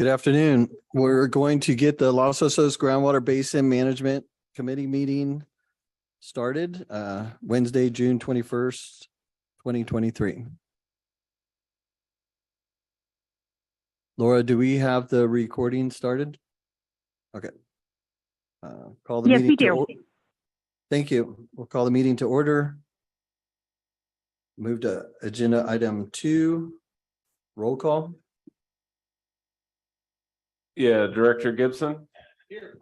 Good afternoon. We're going to get the Los Osos Groundwater Basin Management Committee meeting started Wednesday, June 21st, 2023. Laura, do we have the recording started? Okay. Call the Yes, meeting we to do. order. Thank you. We'll call the meeting to order. Move to agenda item 2, roll call. Yeah, Director Gibson. Here.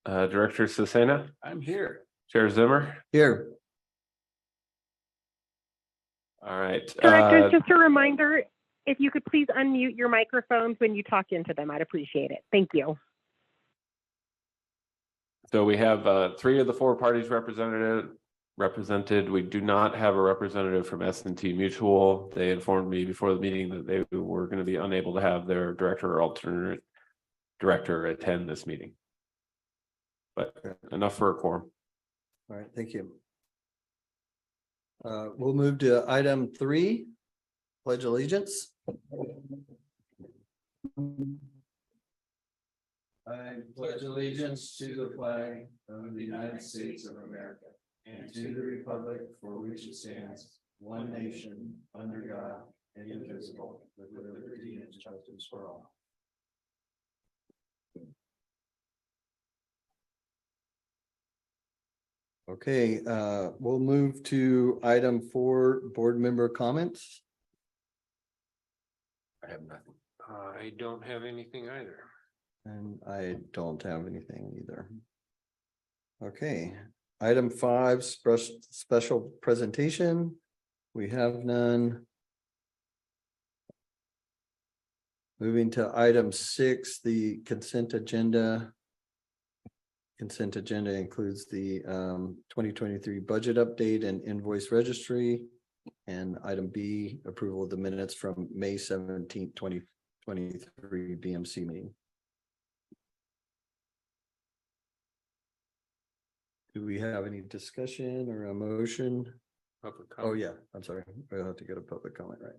Director Cesena. I'm here. Chair Zimmer. Here. All right. Directors, just a reminder, if you could please unmute your microphones when you talk into them, I'd appreciate it. Thank you. So we have 3 of the 4 parties represented. We do not have a representative from S&T Mutual. They informed me before the meeting that they were going to be unable to have their director or alternate director attend this meeting. But enough for a quorum. All right, thank you. We'll move to item 3, pledge allegiance. I pledge allegiance to the flag of the United States of America and to the republic for which it stands, one nation, under God, indivisible, with liberty and justice for all. Okay, we'll move to item 4, board member comments. I have nothing. I don't have anything either. And I don't have anything either. Okay, item 5, special presentation. We have none. Moving to item 6, the consent agenda. Consent agenda includes the 2023 budget update and invoice registry. And item B, approval of the minutes from May 17th, 2023 BMC meeting. Do we have any discussion or a motion? Public comment. Oh, yeah, I'm sorry. We'll have to go to public comment, right?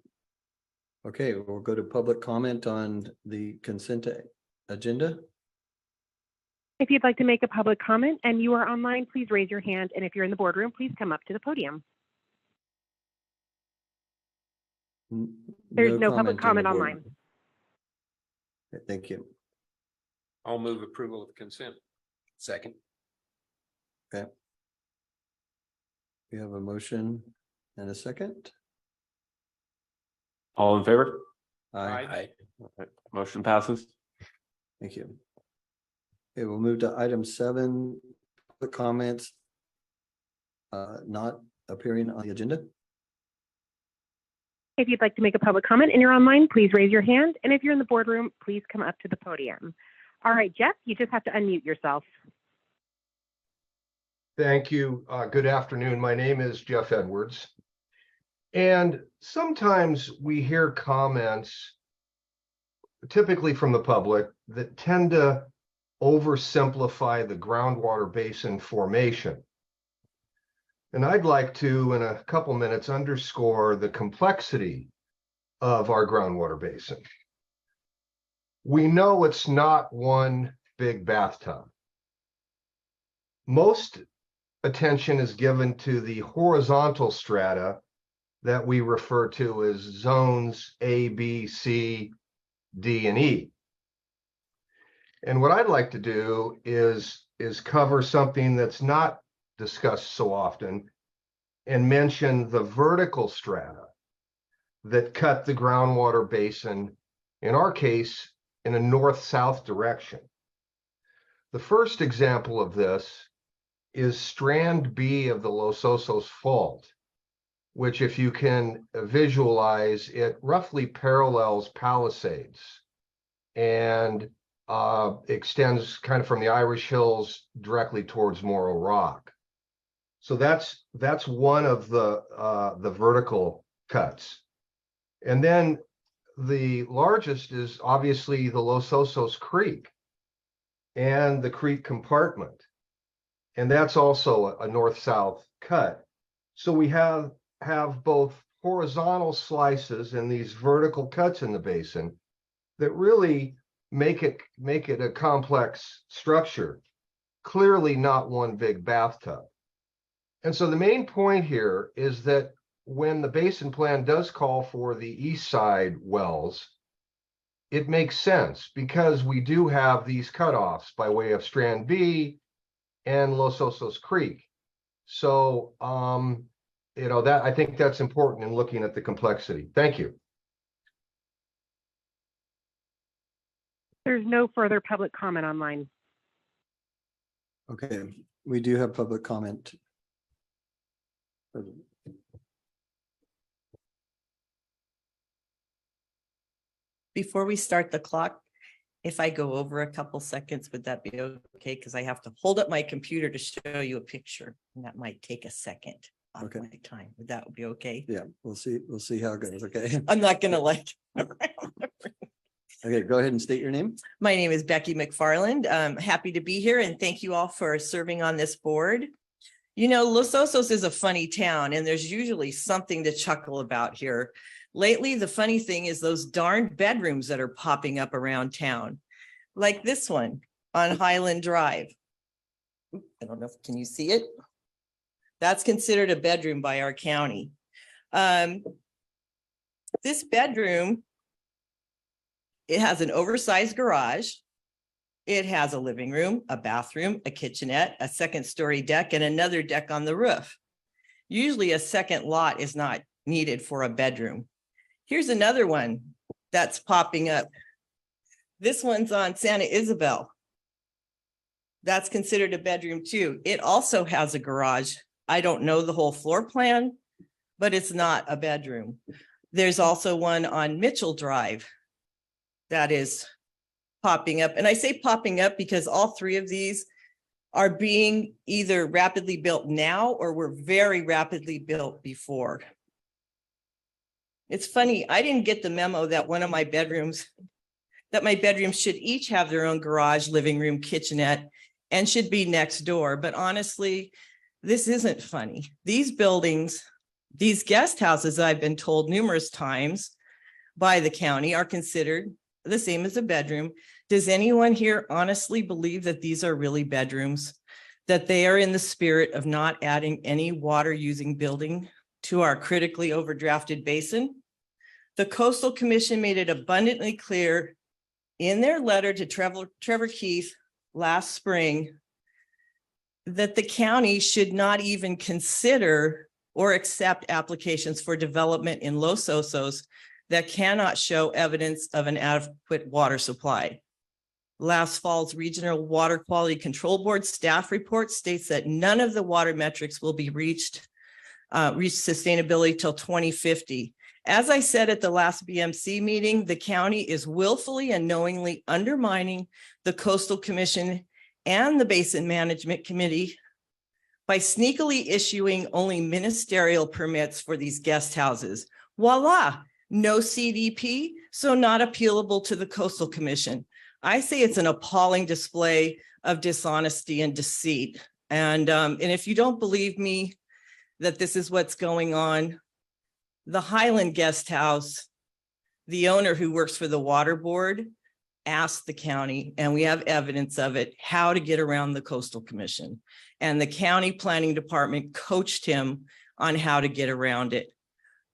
Okay, we'll go to public comment on the consent agenda. If you'd like to make a public comment and you are online, please raise your hand. And if you're in the boardroom, please come up to the podium. There's no public comment online. Okay, thank you. I'll move approval of consent. Second. Okay. We have a motion and a second. All in favor? Aye. Motion passes. Thank you. Okay, we'll move to item 7, the comments not appearing on the agenda. If you'd like to make a public comment and you're online, please raise your hand. And if you're in the boardroom, please come up to the podium. All right, Jeff, you just have to unmute yourself. Thank you. Good afternoon. My name is Jeff Edwards. And sometimes we hear comments, typically from the public, that tend to oversimplify the groundwater basin formation. And I'd like to, in a couple minutes, underscore the complexity of our groundwater basin. We know it's not one big bathtub. Most attention is given to the horizontal strata that we refer to as zones A, B, C, D, and E. And what I'd like to do is cover something that's not discussed so often and mention the vertical strata that cut the groundwater basin, in our case, in a north-south direction. The first example of this is strand B of the Los Osos Fault, which, if you can visualize, it roughly parallels Palisades and extends kind of from the Irish Hills directly towards Morro Rock. So that's one of the vertical cuts. And then the largest is obviously the Los Osos Creek and the creek compartment. And that's also a north-south cut. So we have both horizontal slices and these vertical cuts in the basin that really make it a complex structure. Clearly not one big bathtub. And so the main point here is that when the basin plan does call for the east side wells, it makes sense because we do have these cutoffs by way of Strand B and Los Osos Creek. So, that I think that's important in looking at the complexity. Thank you. There's no further public comment online. Okay, we do have public comment. Before we start the clock, if I go over a couple seconds, would that be okay? Because I have to hold up my computer to show you a picture, and that might take a second of Okay. my time. Would that be okay? Yeah, we'll see how it goes. Okay. I'm not gonna Okay, go ahead and state your name. My name is Becky McFarland. I'm happy to be here and thank you all for serving on this board. You know, Los Osos is a funny town and there's usually something to chuckle about here. Lately, the funny thing is those darn bedrooms that are popping up around town, like this one on Highland Drive. I don't know if, can you see it? That's considered a bedroom by our county. This bedroom, it has an oversized garage. It has a living room, a bathroom, a kitchenette, a second-story deck, and another deck on the roof. Usually a second lot is not needed for a bedroom. Here's another one that's popping up. This one's on Santa Isabel. That's considered a bedroom too. It also has a garage. I don't know the whole floor plan, but it's not a bedroom. There's also one on Mitchell Drive that is popping up. And I say popping up because all three of these are being either rapidly built now or were very rapidly built before. It's funny, I didn't get the memo that my bedrooms should each have their own garage, living room, kitchenette, and should be next door. But honestly, this isn't funny. These buildings, these guest houses, I've been told numerous times by the county, are considered the same as a bedroom. Does anyone here honestly believe that these are really bedrooms? That they are in the spirit of not adding any water using building to our critically overdrafted basin? The Coastal Commission made it abundantly clear in their letter to Trevor Keith last spring that the county should not even consider or accept applications for development in Los Osos that cannot show evidence of an adequate water supply. Last fall's Regional Water Quality Control Board staff report states that none of the water metrics will be reached sustainability till 2050. As I said at the last BMC meeting, the county is willfully and knowingly undermining the Coastal Commission and the Basin Management Committee by sneakily issuing only ministerial permits for these guest houses. Voila, no CDP, so not appealable to the Coastal Commission. I say it's an appalling display of dishonesty and deceit. And if you don't believe me that this is what's going on, the Highland Guest House, the owner who works for the Water Board, asked the county, and we have evidence of it, how to get around the Coastal Commission. And the county planning department coached him on how to get around it.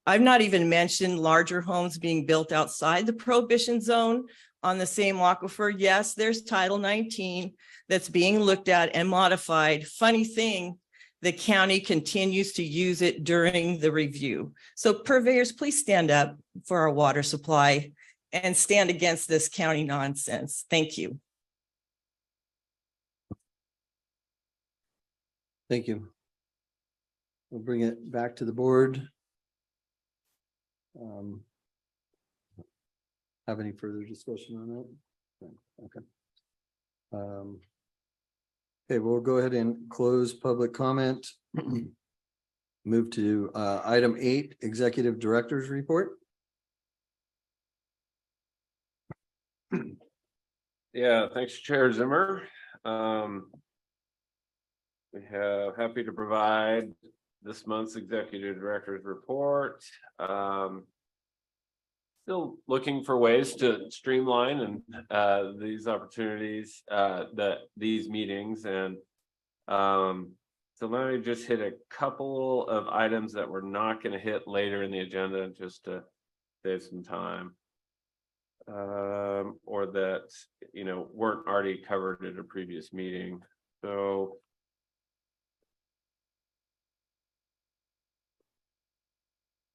I've not even mentioned larger homes being built outside the prohibition zone on the same aquifer. Yes, there's Title 19 that's being looked at and modified. Funny thing, the county continues to use it during the review. So purveyors, please stand up for our water supply and stand against this county nonsense. Thank you. Thank you. We'll bring it back to the board. Have any further discussion on that? Okay. Okay, we'll go ahead and close public comment. Move to item 8, Executive Director's Report. Yeah, thanks, Chair Zimmer. We have happy to provide this month's Executive Director's Report. still looking for ways to streamline and these opportunities, these meetings, and so let me just hit a couple of items that we're not going to hit later in the agenda just to save some time. Or that, weren't already covered at a previous meeting. So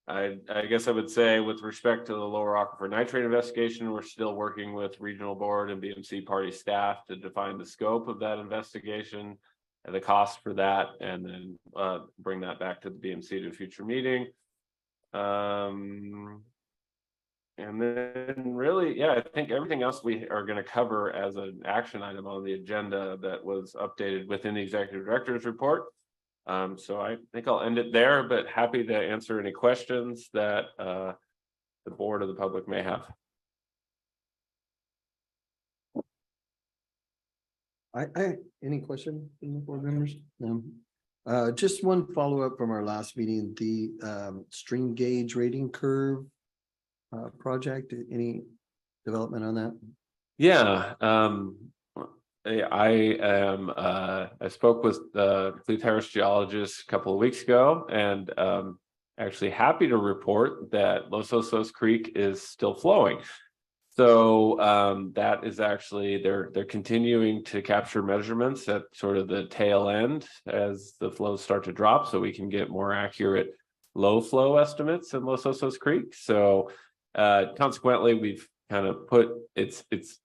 I guess I would say with respect to the lower aquifer nitrate investigation, we're still working with regional board and BMC party staff to define the scope of that investigation and the cost for that, and then bring that back to the BMC to a future meeting. And then really, yeah, I think everything else we are going to cover as an action item on the agenda that was updated within the executive director's report. So I think I'll end it there, but happy to answer any questions that the board or the public may have. Any question from the board members? No. Just one follow-up from our last meeting, the stream gauge rating curve project. Any development on that? Yeah, I spoke with the Cleve Harris geologist a couple of weeks ago, and actually happy to report that Los Osos Creek is still flowing. So that is actually, they're continuing to capture measurements at sort of the tail end as the flows start to drop, so we can get more accurate low flow estimates in Los Osos Creek. So consequently, we've kind of it's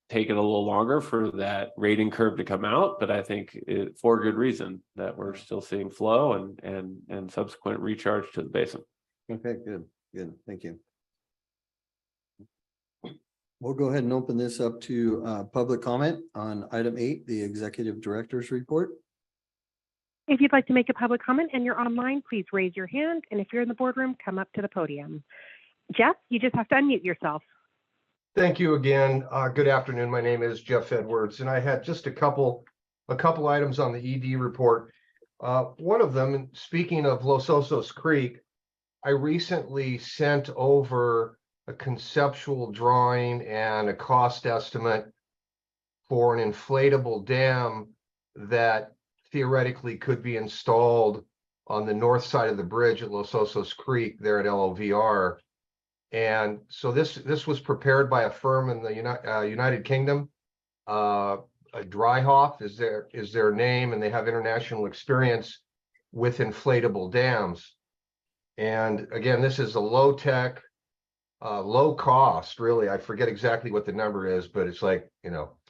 taken a little longer for that rating curve to come out, but I think for good reason that we're still seeing flow and subsequent recharge to the basin. Okay, good, thank you. We'll go ahead and open this up to public comment on item 8, the executive director's report. If you'd like to make a public comment and you're online, please raise your hand. And if you're in the boardroom, come up to the podium. Jeff, you just have to unmute yourself. Thank you again. Good afternoon. My name is Jeff Edwards, and I had just a couple items on the ED report. One of them, speaking of Los Osos Creek, I recently sent over a conceptual drawing and a cost estimate for an inflatable dam that theoretically could be installed on the north side of the bridge at Los Osos Creek there at LOVR. And so this was prepared by a firm in the United Kingdom. Dryhoff is their name, and they have international experience with inflatable dams. And again, this is a low tech, low cost, really. I forget exactly what the number is, but it's like,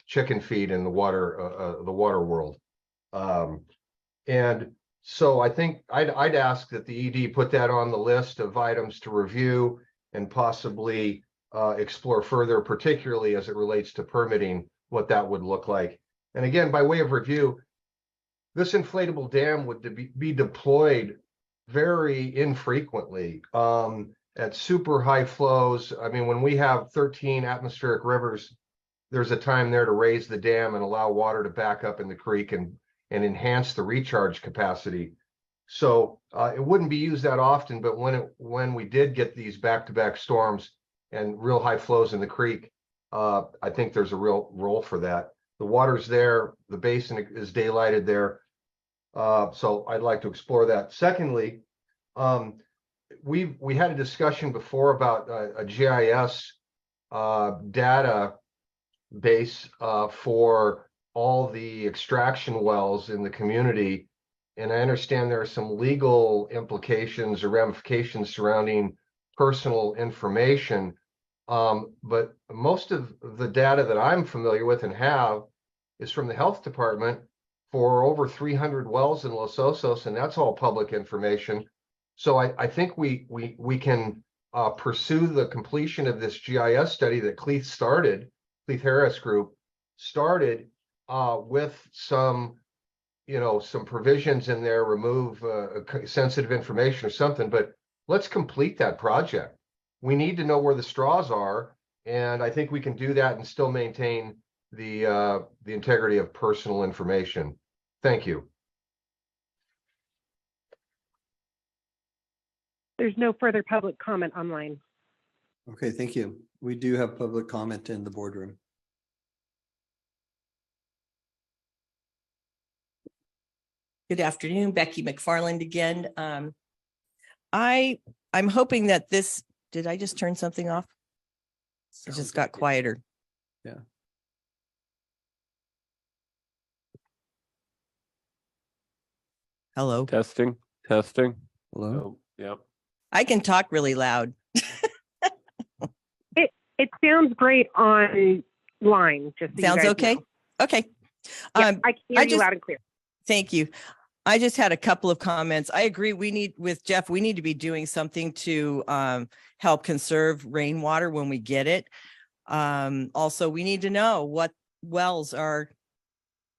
chicken feed in the water world. And so I think I'd ask that the ED put that on the list of items to review and possibly explore further, particularly as it relates to permitting, what that would look like. And again, by way of review, this inflatable dam would be deployed very infrequently at super high flows. I mean, when we have 13 atmospheric rivers, there's a time there to raise the dam and allow water to back up in the creek and enhance the recharge capacity. So it wouldn't be used that often, but when we did get these back-to-back storms and real high flows in the creek, I think there's a real role for that. The water's there, the basin is daylighted there. So I'd like to explore that. Secondly, we had a discussion before about a GIS data base for all the extraction wells in the community. And I understand there are some legal implications or ramifications surrounding personal information. But most of the data that I'm familiar with and have is from the health department for over 300 wells in Los Osos, and that's all public information. So I think we can pursue the completion of this GIS study that Cleve Harris Group started with some provisions in there, remove sensitive information or something, but let's complete that project. We need to know where the straws are, and I think we can do that and still maintain the integrity of personal information. Thank you. There's no further public comment online. Okay, thank you. We do have public comment in the boardroom. Good afternoon, Becky McFarland again. I'm hoping that this, did I just turn something off? It just got quieter. Yeah. Hello. Testing. Hello. Hello? Yep. I can talk really loud. It sounds great online, just so you Sounds guys okay? know. Okay. Yeah, Um, I can hear I you just- loud and clear. Thank you. I just had a couple of comments. I agree. We need, with Jeff, we need to be doing something to help conserve rainwater when we get it. Also, we need to know what wells are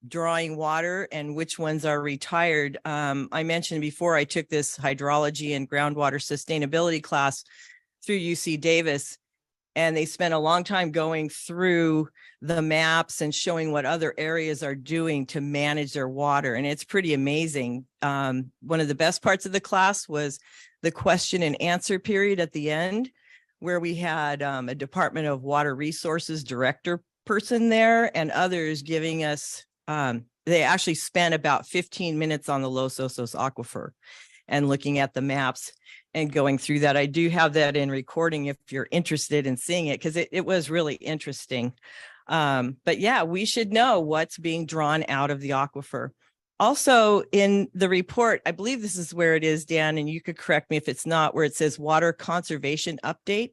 drawing water and which ones are retired. I mentioned before I took this hydrology and groundwater sustainability class through UC Davis, and they spent a long time going through the maps and showing what other areas are doing to manage their water. And it's pretty amazing. One of the best parts of the class was the question and answer period at the end, where we had a Department of Water Resources director person there and others giving us, they actually spent about 15 minutes on the Los Osos Aquifer and looking at the maps and going through that. I do have that in recording if you're interested in seeing it, because it was really interesting. But yeah, we should know what's being drawn out of the aquifer. Also in the report, I believe this is where it is, Dan, and you could correct me if it's not, where it says water conservation update.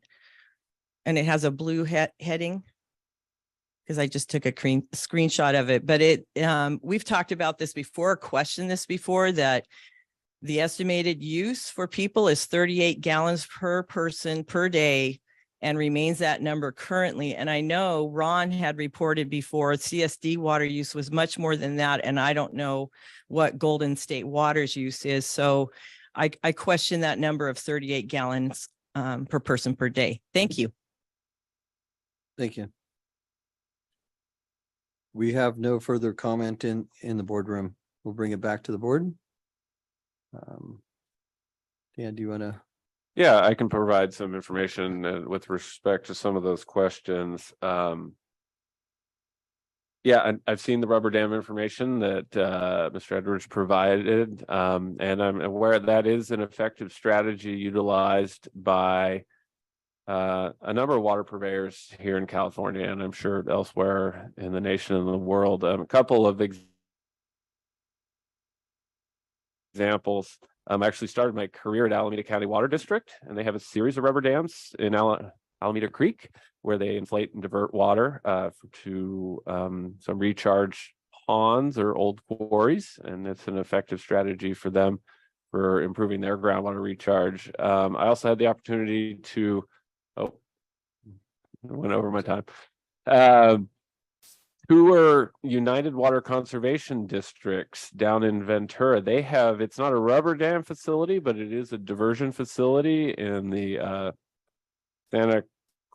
And it has a blue heading, because I just took a screenshot of it. But we've talked about this before, questioned this before, that the estimated use for people is 38 gallons per person per day and remains that number currently. And I know Ron had reported before CSD water use was much more than that. And I don't know what Golden State Water's use is. So I question that number of 38 gallons per person per day. Thank you. Thank you. We have no further comment in the boardroom. We'll bring it back to the board. Dan, do you want to? Yeah, I can provide some information with respect to some of those questions. Yeah, I've seen the rubber dam information that Mr. Edwards provided, and I'm aware that is an effective strategy utilized by a number of water purveyors here in California, and I'm sure elsewhere in the nation and the world. A couple of examples. I actually started my career at Alameda County Water District, and they have a series of rubber dams in Alameda Creek, where they inflate and divert water to some recharge ponds or old quarries, and it's an effective strategy for them for improving their groundwater recharge. I also had the opportunity to, I went over my time. Tour United Water Conservation Districts down in Ventura. They have, it's not a rubber dam facility, but it is a diversion facility in the Santa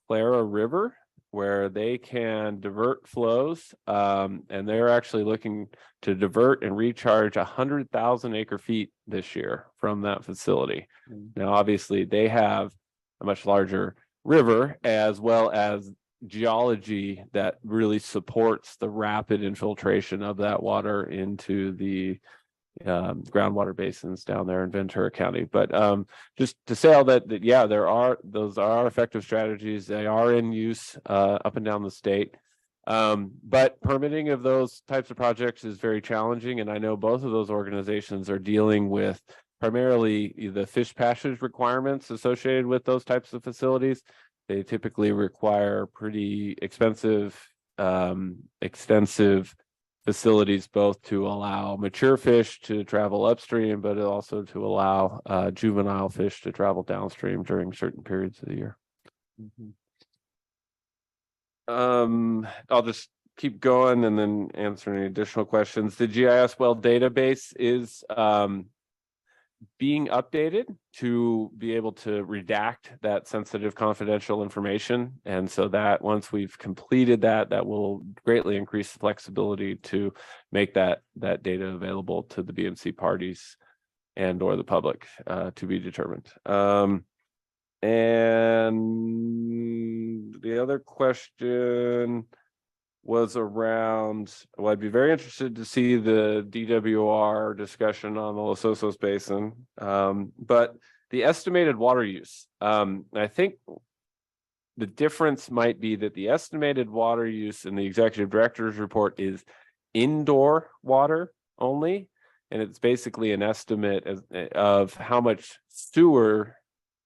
Clara River, where they can divert flows. And they're actually looking to divert and recharge 100,000 acre feet this year from that facility. Now, obviously, they have a much larger river, as well as geology that really supports the rapid infiltration of that water into the groundwater basins down there in Ventura County. But just to say all that, yeah, those are effective strategies. They are in use up and down the state. But permitting of those types of projects is very challenging. And I know both of those organizations are dealing with primarily the fish passage requirements associated with those types of facilities. They typically require pretty expensive, extensive facilities, both to allow mature fish to travel upstream, but also to allow juvenile fish to travel downstream during certain periods of the year. I'll just keep going and then answer any additional questions. The GIS well database is being updated to be able to redact that sensitive confidential information. And so that once we've completed that, that will greatly increase the flexibility to make that data available to the BMC parties and or the public to be determined. And the other question was around, well, I'd be very interested to see the DWR discussion on the Los Osos Basin. But the estimated water use, I think the difference might be that the estimated water use in the executive director's report is indoor water only. And it's basically an estimate of how much sewer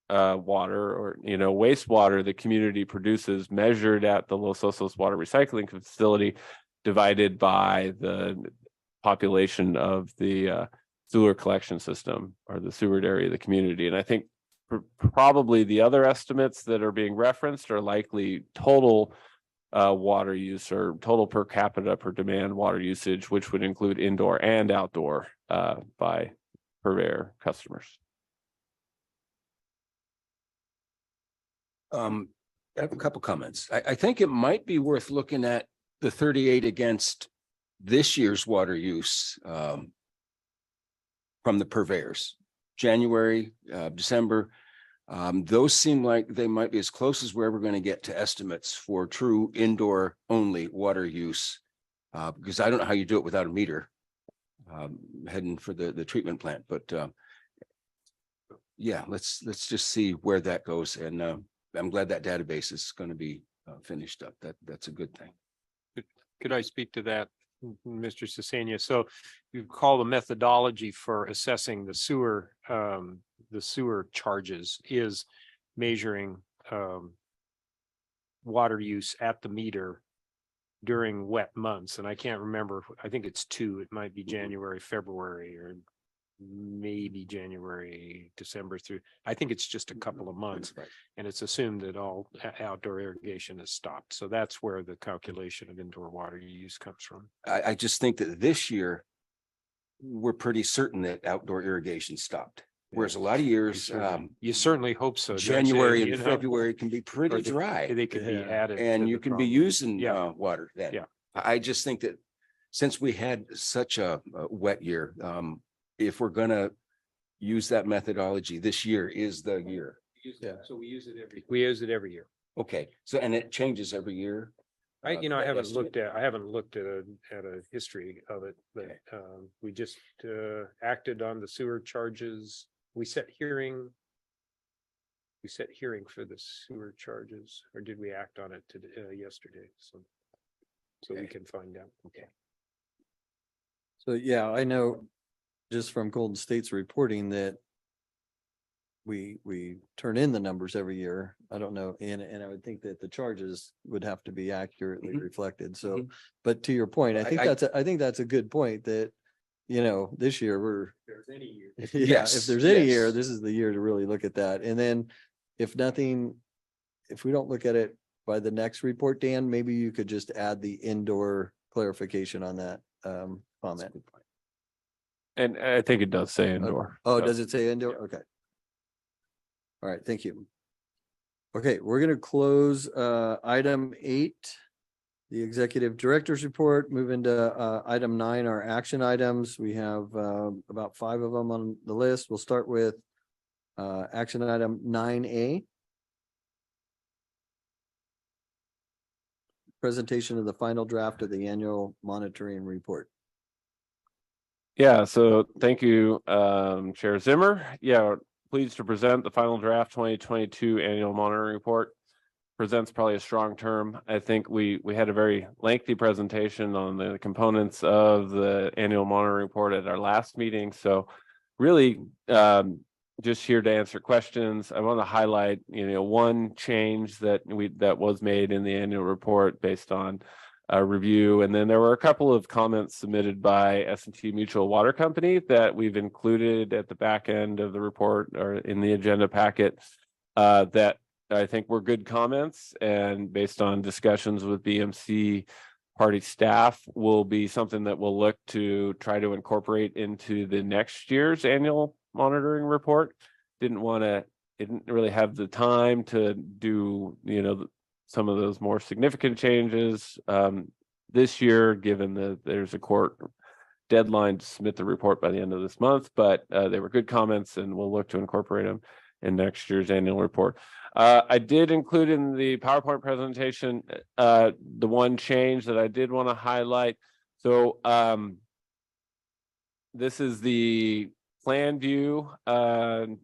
water or wastewater the community produces measured at the Los Osos water recycling facility divided by the population of the sewer collection system or the sewered area of the community. And I think probably the other estimates that are being referenced are likely total water use or total per capita per demand water usage, which would include indoor and outdoor by purveyor customers. I have a couple comments. I think it might be worth looking at the 38 against this year's water use from the purveyors. January, December, those seem like they might be as close as we're ever going to get to estimates for true indoor only water use. Because I don't know how you do it without a meter heading for the treatment plant, but yeah, let's just see where that goes. And I'm glad that database is going to be finished up. That's a good thing. Could I speak to that, Mr. Sesania? So you call the methodology for assessing the sewer charges is measuring water use at the meter during wet months. And I can't remember, I think it's 2, it might be January, February, or maybe January, December through, I think it's just a couple of months. Right. And it's assumed that all outdoor irrigation is stopped. So that's where the calculation of indoor water use comes from. I just think that this year, we're pretty certain that outdoor irrigation stopped. Whereas a lot of years, You certainly hope so. don't you? January You and know? February can be pretty Or dry. They could be added. And to you the can be problem. using Yeah. water then. Yeah. I just think that since we had such a wet year, if we're gonna use that methodology, this year is the year. Yeah. So we use it every year. Okay, so and it changes every year. I that haven't estimate? looked at a history of it, but we just acted on the sewer charges. We set hearing for the sewer charges, or did we act on it yesterday? So we Okay. can find out. Okay. So, yeah, I know just from Golden State's reporting that we turn in the numbers every year. I don't know, and I would think that the charges would have to be accurately Mhm. reflected. So, Mhm. but to your point, I I- think I- I think that's a good point that, this year we're, There's any year. yeah, if Yes, there's any year, yes. this is the year to really look at that. And then if we don't look at it by the next report, Dan, maybe you could just add the indoor clarification on that comment. And I think it does say indoor. Oh, so. does it say indoor? Okay. All right, thank you. Okay, we're gonna close item 8, the executive director's report, move into item 9, our action items. We have about 5 of them on the list. We'll start with action item 9A. Presentation of the final draft of the annual monitoring report. Yeah, so thank you, Chair Zimmer. Yeah, pleased to present the final draft 2022 annual monitoring report. Presents probably a strong term. I think we had a very lengthy presentation on the components of the annual monitoring report at our last meeting. So really just here to answer questions. I want to highlight, one change that was made in the annual report based on a review. And then there were a couple of comments submitted by S&T Mutual Water Company that we've included at the back end of the report or in the agenda packet that I think were good comments, and based on discussions with BMC party staff will be something that we'll look to try to incorporate into the next year's annual monitoring report. Didn't really have the time to do, some of those more significant changes this year, given that there's a court deadline to submit the report by the end of this month, but they were good comments and we'll look to incorporate them. in next year's annual report. I did include in the PowerPoint presentation the one change that I did want to highlight. So this is the plan view plan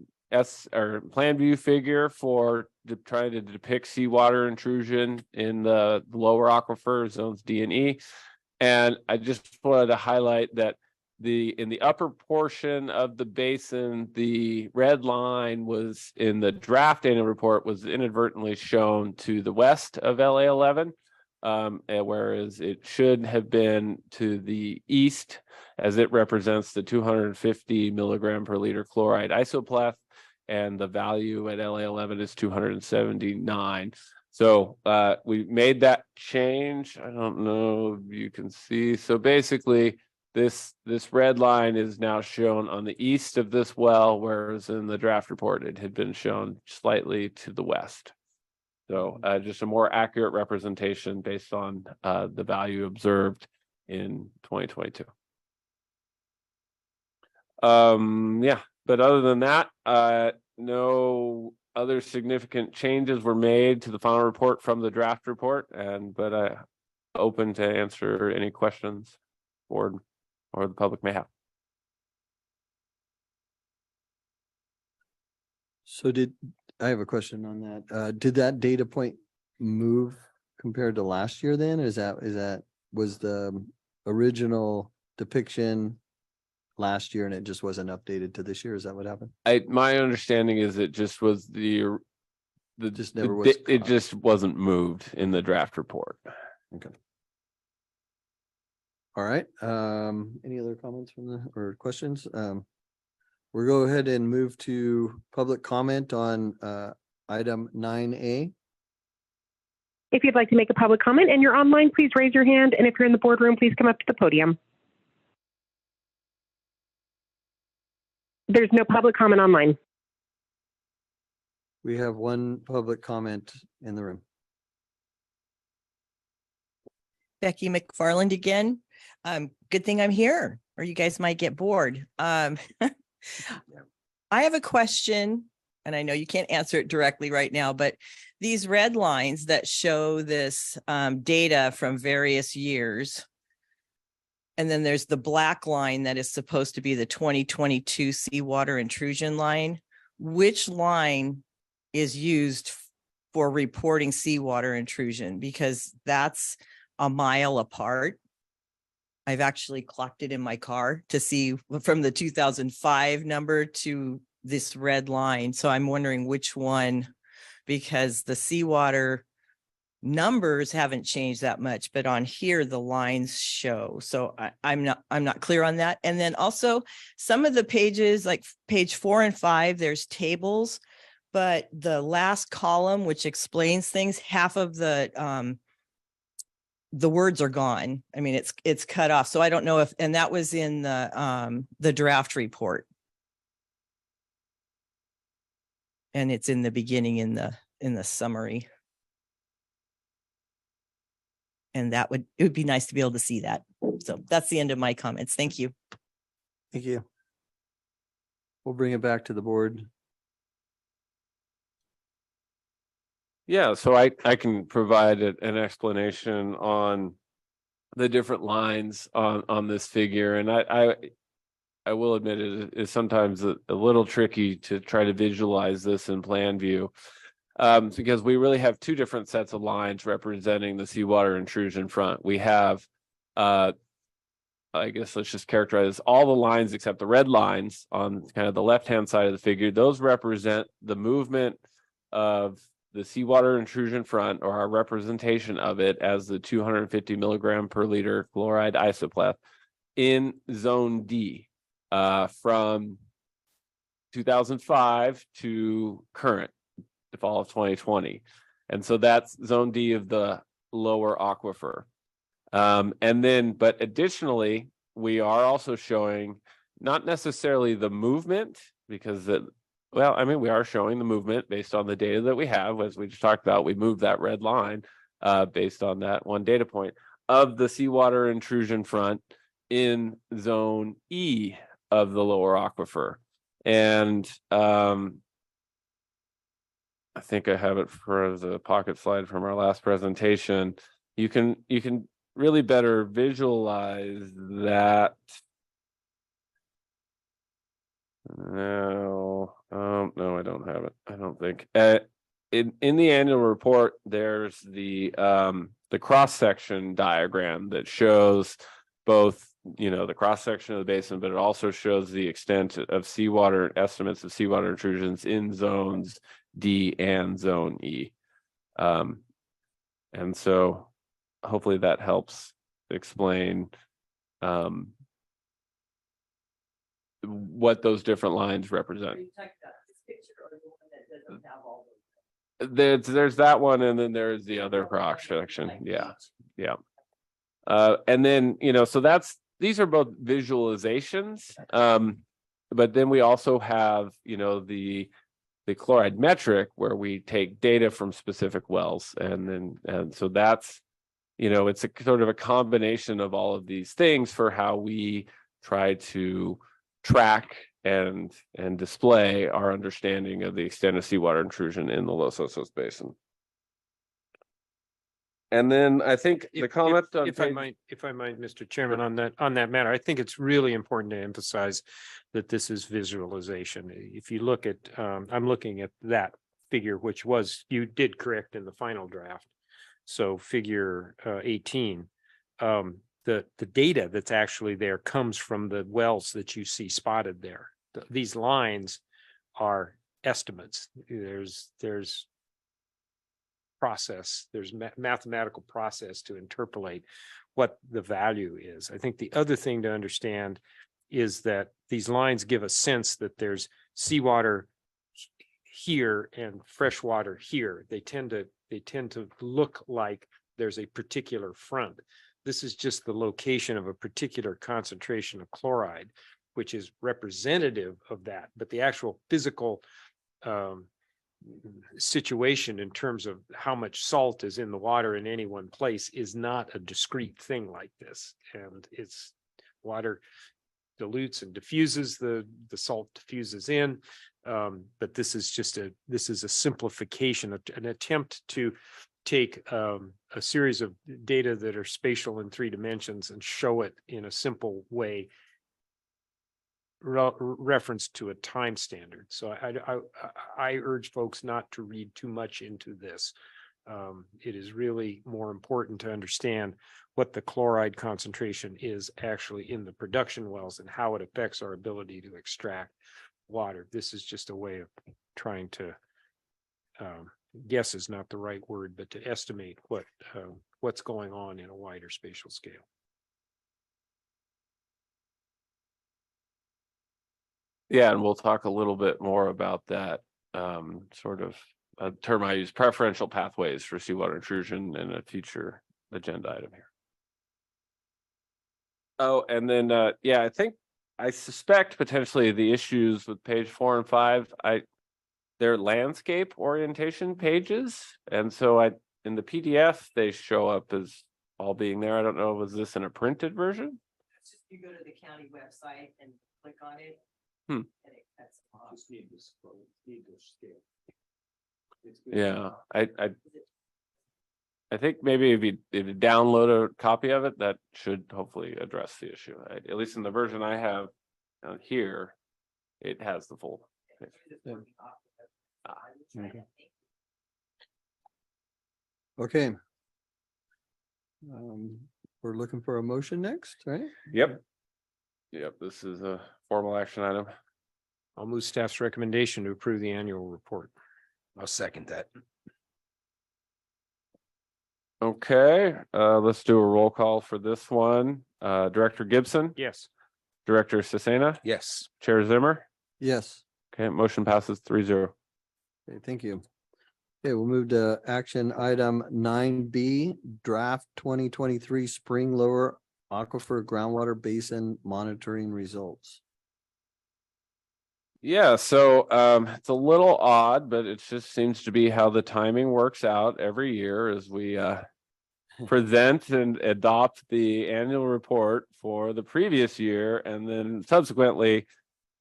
view figure for trying to depict seawater intrusion in the lower aquifer zones D and E. And I just wanted to highlight that in the upper portion of the basin, the red line was in the draft annual report was inadvertently shown to the west of LA 11, whereas it should have been to the east, as it represents the 250 milligram per liter chloride isopleth, and the value at LA 11 is 279. So we made that change. I don't know if you can see. So basically, this red line is now shown on the east of this well, whereas in the draft report it had been shown slightly to the west. So just a more accurate representation based on the value observed in 2022. Yeah, but other than that, no other significant changes were made to the final report from the draft report, but I open to answer any questions or the public may have. So I have a question on that. Did that data point move compared to last year then? Was the original depiction last year and it just wasn't updated to this year? Is that what happened? My understanding is it just was it just wasn't moved in the draft report. Okay. All right. Any other comments or questions? We'll go ahead and move to public comment on item 9A. If you'd like to make a public comment and you're online, please raise your hand. And if you're in the boardroom, please come up to the podium. There's no public comment online. We have one public comment in the room. Becky McFarland again. Good thing I'm here, or you guys might get bored. I have a question, and I know you can't answer it directly right now, but these red lines that show this data from various years, and then there's the black line that is supposed to be the 2022 seawater intrusion line. Which line is used for reporting seawater intrusion? Because that's a mile apart. I've actually clocked it in my car to see from the 2005 number to this red line. So I'm wondering which one, because the seawater numbers haven't changed that much, but on here the lines show. So I'm not clear on that. And then also some of the pages, like page 4 and 5, there's tables, but the last column, which explains things, half of the words are gone. I mean, it's cut off. So I don't know if, and that was in the draft report. And it's in the beginning in the summary. And it would be nice to be able to see that. So that's the end of my comments. Thank you. Thank you. We'll bring it back to the board. Yeah, so I can provide an explanation on the different lines on this figure, and I will admit it is sometimes a little tricky to try to visualize this in plan view, because we really have two different sets of lines representing the seawater intrusion front. We have, I guess let's just characterize all the lines except the red lines on kind of the left-hand side of the figure. Those represent the movement of the seawater intrusion front, or our representation of it as the 250 milligram per liter chloride isopleth in zone D, from 2005 to current, the fall of 2020. And so that's zone D of the lower aquifer. And then, but additionally, we are also showing not necessarily the movement, because well, I mean, we are showing the movement based on the data that we have. As we just talked about, we moved that red line based on that one data point of the seawater intrusion front in zone E of the lower aquifer. And I think I have it for the pocket slide from our last presentation. You can really better visualize that. No, no, I don't have it. I don't think. In the annual report, there's the cross-section diagram that shows both, the cross-section of the basin, but it also shows the extent of seawater estimates of seawater intrusions in zones D and zone E. And so hopefully that helps explain what those different lines represent. There's that one, and then there's the other cross section. Yeah. And then, so these are both visualizations. But then we also have, the chloride metric, where we take data from specific wells, and so that's, it's a sort of a combination of all of these things for how we try to track and display our understanding of the extent of seawater intrusion in the Los Osos Basin. And then I think the comment on if I might, Mr. Chairman, on that matter, I think it's really important to emphasize that this is visualization. If you look at, I'm looking at that figure, which you did correct in the final draft. So figure 18, the data that's actually there comes from the wells that you see spotted there. These lines are estimates. There's mathematical process to interpolate what the value is. I think the other thing to understand is that these lines give a sense that there's seawater here and freshwater here. They tend to look like there's a particular front. This is just the location of a particular concentration of chloride, which is representative of that. But the actual physical situation in terms of how much salt is in the water in any one place is not a discrete thing like this. And it's water dilutes and diffuses, the salt diffuses in. But this is a simplification, an attempt to take a series of data that are spatial in 3 dimensions and show it in a simple way, reference to a time standard. So I urge folks not to read too much into this. It is really more important to understand what the chloride concentration is actually in the production wells and how it affects our ability to extract water. This is just a way of trying to guess is not the right word, but to estimate what's going on in a wider spatial scale. Yeah, and we'll talk a little bit more about that sort of a term I use, preferential pathways for seawater intrusion, in a future agenda item here. Oh, and then yeah, I suspect potentially the issues with page 4 and 5, they're landscape orientation pages, and so in the PDF they show up as all being there. I don't know, was this in a printed version? It's just you go to the county website and click on it. Hmm. And it cuts them off. Yeah, I think maybe if you download a copy of it, that should hopefully address the issue. At least in the version I have here, it has the full. Okay. We're looking for a motion next, right? Yep, this is a formal action item. I'll move staff's recommendation to approve the annual report. I'll second that. Okay, let's do a roll call for this one. Director Gibson, Yes. Director Cesena, Yes. Chair Zimmer. Yes. Okay, motion passes 3-0. Okay, thank you. Okay, we'll move to action item 9B, draft 2023 spring lower aquifer groundwater basin monitoring results. Yeah, so it's a little odd, but it just seems to be how the timing works out every year as we present and adopt the annual report for the previous year, and then subsequently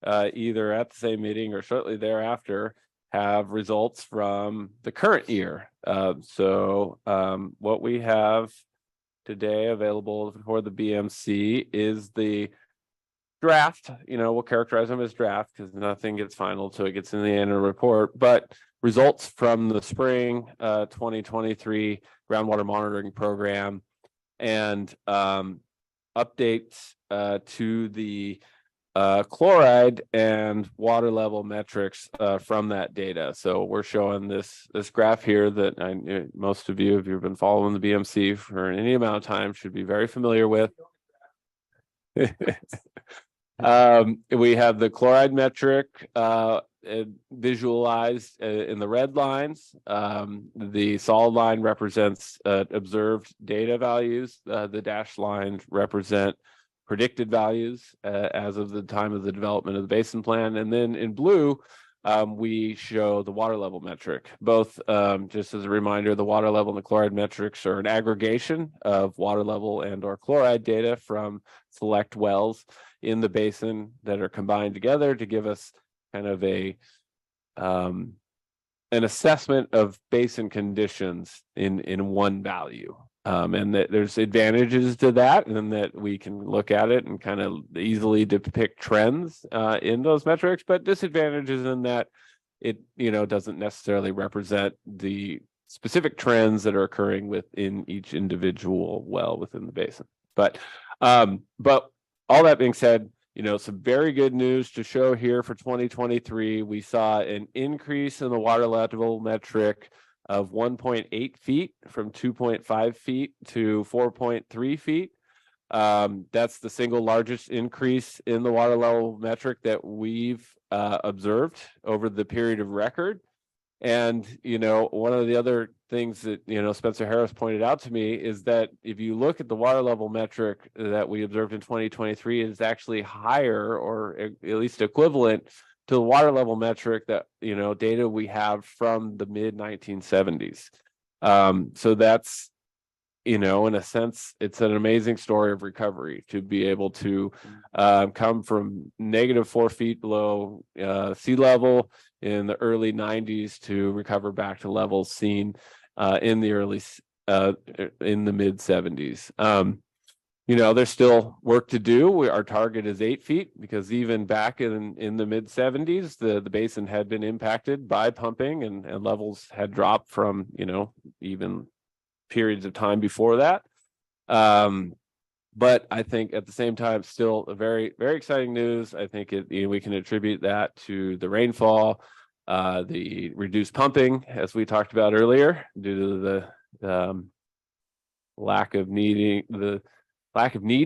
either at the same meeting or shortly thereafter have results from the current year. So what we have today available for the BMC is the draft. We'll characterize them as draft because nothing gets final till it gets in the annual report, but results from the spring 2023 groundwater monitoring program and updates to the chloride and water level metrics from that data. So we're showing this graph here that most of you, if you've been following the BMC for any amount of time, should be very familiar with. We have the chloride metric visualized in the red lines. The solid line represents observed data values. The dashed lines represent predicted values as of the time of the development of the basin plan. And then in blue, we show the water level metric. Both, just as a reminder, the water level and the chloride metrics are an aggregation of water level and or chloride data from select wells in the basin that are combined together to give us kind of an assessment of basin conditions in one value. And that there's advantages to that, and that we can look at it and kind of easily depict trends in those metrics, but disadvantages in that it doesn't necessarily represent the specific trends that are occurring within each individual well within the basin. But all that being said, some very good news to show here for 2023. We saw an increase in the water level metric of 1.8 feet from 2.5 feet to 4.3 feet. That's the single largest increase in the water level metric that we've observed over the period of record. And, one of the other things that, Spencer Harris pointed out to me is that if you look at the water level metric that we observed in 2023, it is actually higher, or at least equivalent to the water level metric that, data we have from the mid 1970s. So that's, in a sense, it's an amazing story of recovery to be able to come from -4 feet below sea level in the early 90s to recover back to levels seen in the mid 70s. There's still work to do. Our target is 8 feet because even back in the mid 70s, the basin had been impacted by pumping and levels had dropped from, even periods of time before that. But I think at the same time, still a very, very exciting news. I think we can attribute that to the rainfall, the reduced pumping, as we talked about earlier, due to the lack of need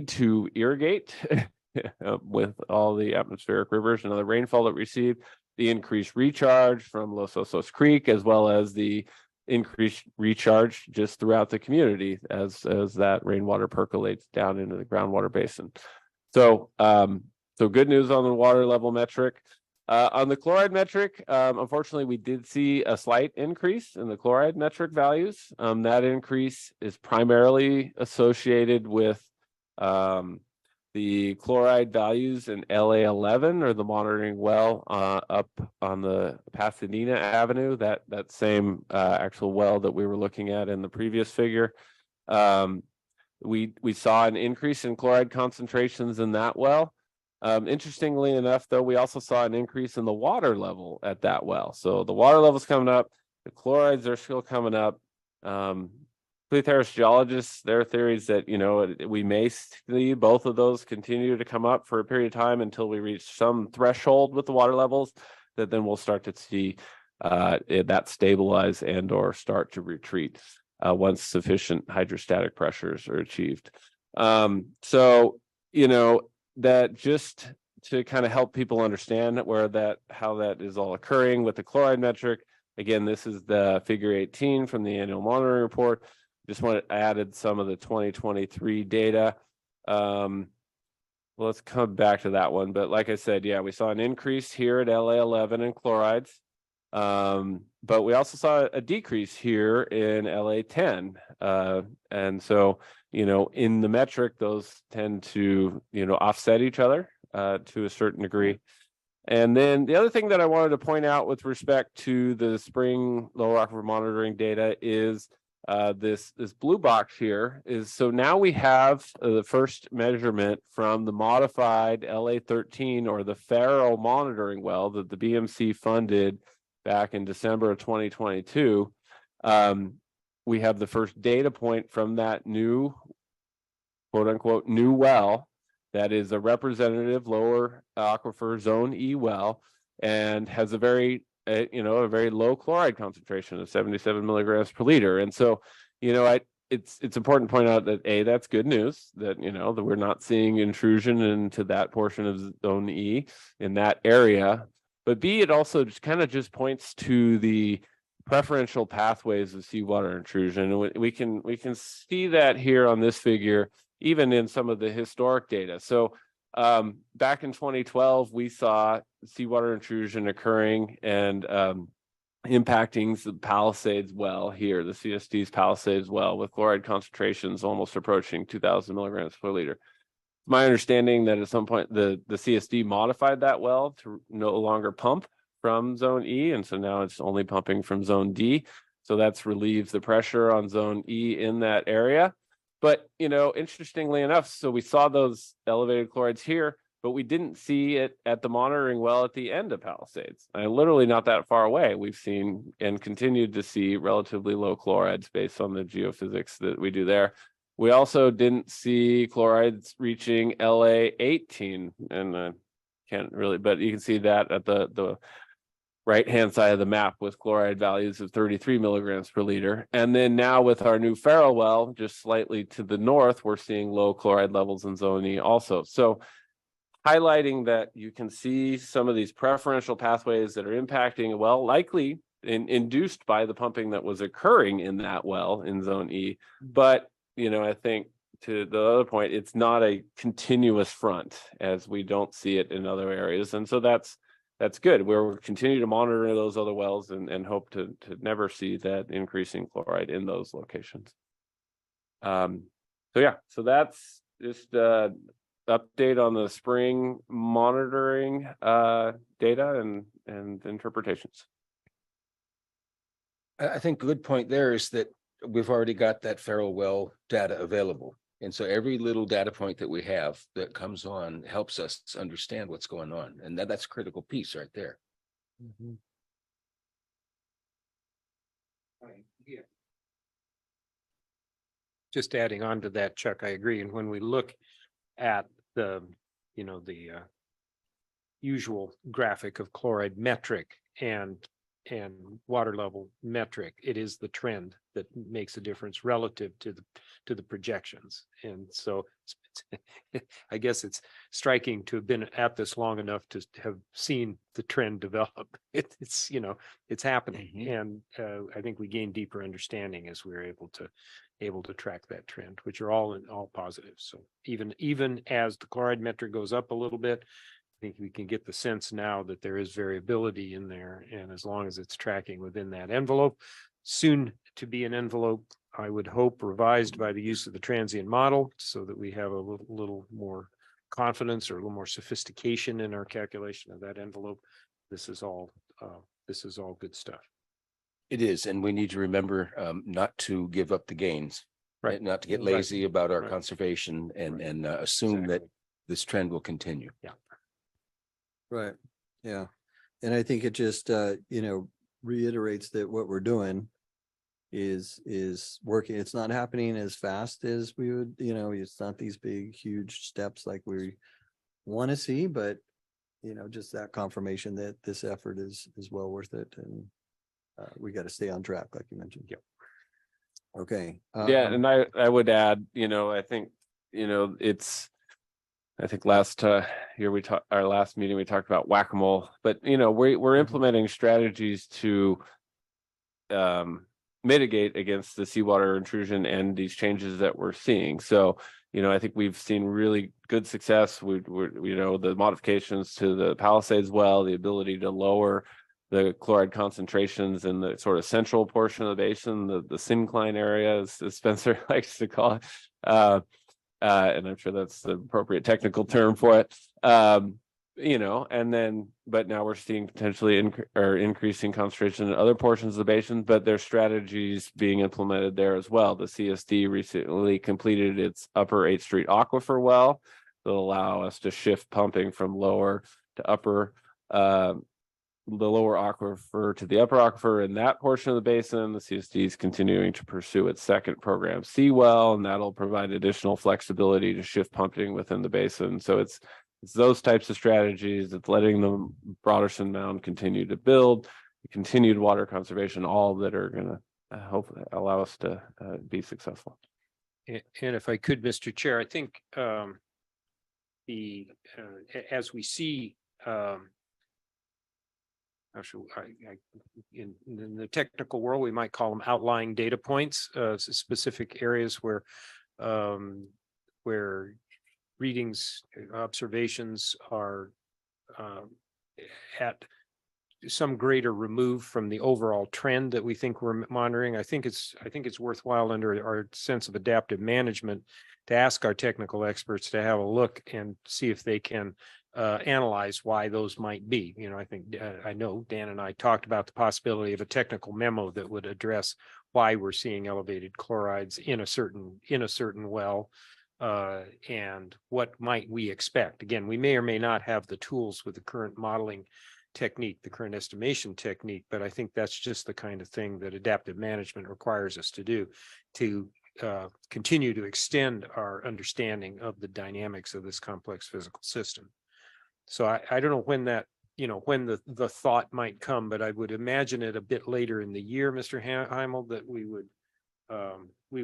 to irrigate with all the atmospheric rivers and other rainfall that we received, the increased recharge from Los Osos Creek, as well as the increased recharge just throughout the community as that rainwater percolates down into the groundwater basin. So good news on the water level metric. On the chloride metric, unfortunately, we did see a slight increase in the chloride metric values. That increase is primarily associated with the chloride values in LA11, or the monitoring well up on the Pasadena Avenue, that same actual well that we were looking at in the previous figure. We saw an increase in chloride concentrations in that well. Interestingly enough, though, we also saw an increase in the water level at that well. So the water level's coming up, the chlorides are still coming up. Harris geologists, their theories that, we may see both of those continue to come up for a period of time until we reach some threshold with the water levels, that then we'll start to see that stabilize and or start to retreat once sufficient hydrostatic pressures are achieved. That just to kind of help people understand how that is all occurring with the chloride metric. Again, this is the figure 18 from the annual monitoring report. Just added some of the 2023 data. Let's come back to that one. But like I said, we saw an increase here at LA11 in chlorides. But we also saw a decrease here in LA10. And so, in the metric, those tend to, offset each other to a certain degree. And then the other thing that I wanted to point out with respect to the spring lower aquifer monitoring data is this blue box here is, so now we have the first measurement from the modified LA13 or the Farrell monitoring well that the BMC funded back in December of 2022. We have the first data point from that new, quote unquote, new well that is a representative lower aquifer zone E well and has a very a very low chloride concentration of 77 milligrams per liter. And so, it's important to point out that that's good news that, that we're not seeing intrusion into that portion of zone E in that area. But B, it also just points to the preferential pathways of seawater intrusion. And we can see that here on this figure, even in some of the historic data. So back in 2012, we saw seawater intrusion occurring and impacting the Palisades well here, the CSD's Palisades well, with chloride concentrations almost approaching 2,000 milligrams per liter. My understanding that at some point the CSD modified that well to no longer pump from zone E, and so now it's only pumping from zone D. So that's relieved the pressure on zone E in that area. But, interestingly enough, so we saw those elevated chlorides here, but we didn't see it at the monitoring well at the end of Palisades. Literally not that far away, we've seen and continued to see relatively low chlorides based on the geophysics that we do there. We also didn't see chlorides reaching LA18, and can't really, but you can see that at the right-hand side of the map with chloride values of 33 milligrams per liter. And then now with our new Farrell well, just slightly to the north, we're seeing low chloride levels in zone E also. So highlighting that you can see some of these preferential pathways that are impacting a well, likely induced by the pumping that was occurring in that well in zone E. But, I think to the other point, it's not a continuous front as we don't see it in other areas. And so that's good. We'll continue to monitor those other wells and hope to never see that increasing chloride in those locations. So that's just update on the spring monitoring data and interpretations. I think a good point there is that we've already got that Farrell well data available. And so every little data point that we have that comes on helps us understand what's going on. And that's a critical piece right there. Mm-hmm. Just adding on to that, Chuck, I agree. And when we look at the usual graphic of chloride metric and water level metric, it is the trend that makes a difference relative to the projections. And so I guess it's striking to have been at this long enough to have seen the trend develop. It's happening. Mm-hmm. And I think we gain deeper understanding as we're able to track that trend, which are all positive. So even as the chloride metric goes up a little bit, I think we can get the sense now that there is variability in there. And as long as it's tracking within that envelope, soon to be an envelope, I would hope revised by the use of the transient model so that we have a little more confidence or a little more sophistication in our calculation of that envelope. This is all good stuff. It is. And we need to remember not to give up the gains, right? Not to get lazy about our conservation and assume that this trend will continue. Yeah. Right. Yeah. And I think it just, reiterates that what we're doing is working. It's not happening as fast as we would, it's not these big, huge steps like we want to see, but, just that confirmation that this effort is well worth it. And we got to stay on track, like you mentioned. Yep. Okay. And I would add, I think, I think last year our last meeting we talked about whack-a-mole, but we're implementing strategies to mitigate against the seawater intrusion and these changes that we're seeing. So I think we've seen really good success. We're the modifications to the Palisades well, the ability to lower the chloride concentrations in the sort of central portion of the basin, the syncline area, as Spencer likes to call it. And I'm sure that's the appropriate technical term for it. and then, but now we're seeing potentially increasing concentration in other portions of the basin, but there's strategies being implemented there as well. The CSD recently completed its upper 8th Street aquifer well that allow us to shift pumping from lower to upper, the lower aquifer to the upper aquifer in that portion of the basin. The CSD is continuing to pursue its second program C well, and that'll provide additional flexibility to shift pumping within the basin. So it's those types of strategies. It's letting the Broderson Mound continue to build, continued water conservation, all that are going to hopefully allow us to be successful. And if I could, Mr. Chair, I think as we see in the technical world, we might call them outlying data points, specific areas where readings, observations are at some greater remove from the overall trend that we think we're monitoring. I think it's worthwhile under our sense of adaptive management to ask our technical experts to have a look and see if they can analyze why those might be. I think I know Dan and I talked about the possibility of a technical memo that would address why we're seeing elevated chlorides in a certain well, and what might we expect. Again, we may or may not have the tools with the current modeling technique, the current estimation technique, but I think that's just the kind of thing that adaptive management requires us to do to continue to extend our understanding of the dynamics of this complex physical system. So I don't know when that, when the thought might come, but I would imagine it a bit later in the year, Mr. Heimel, that we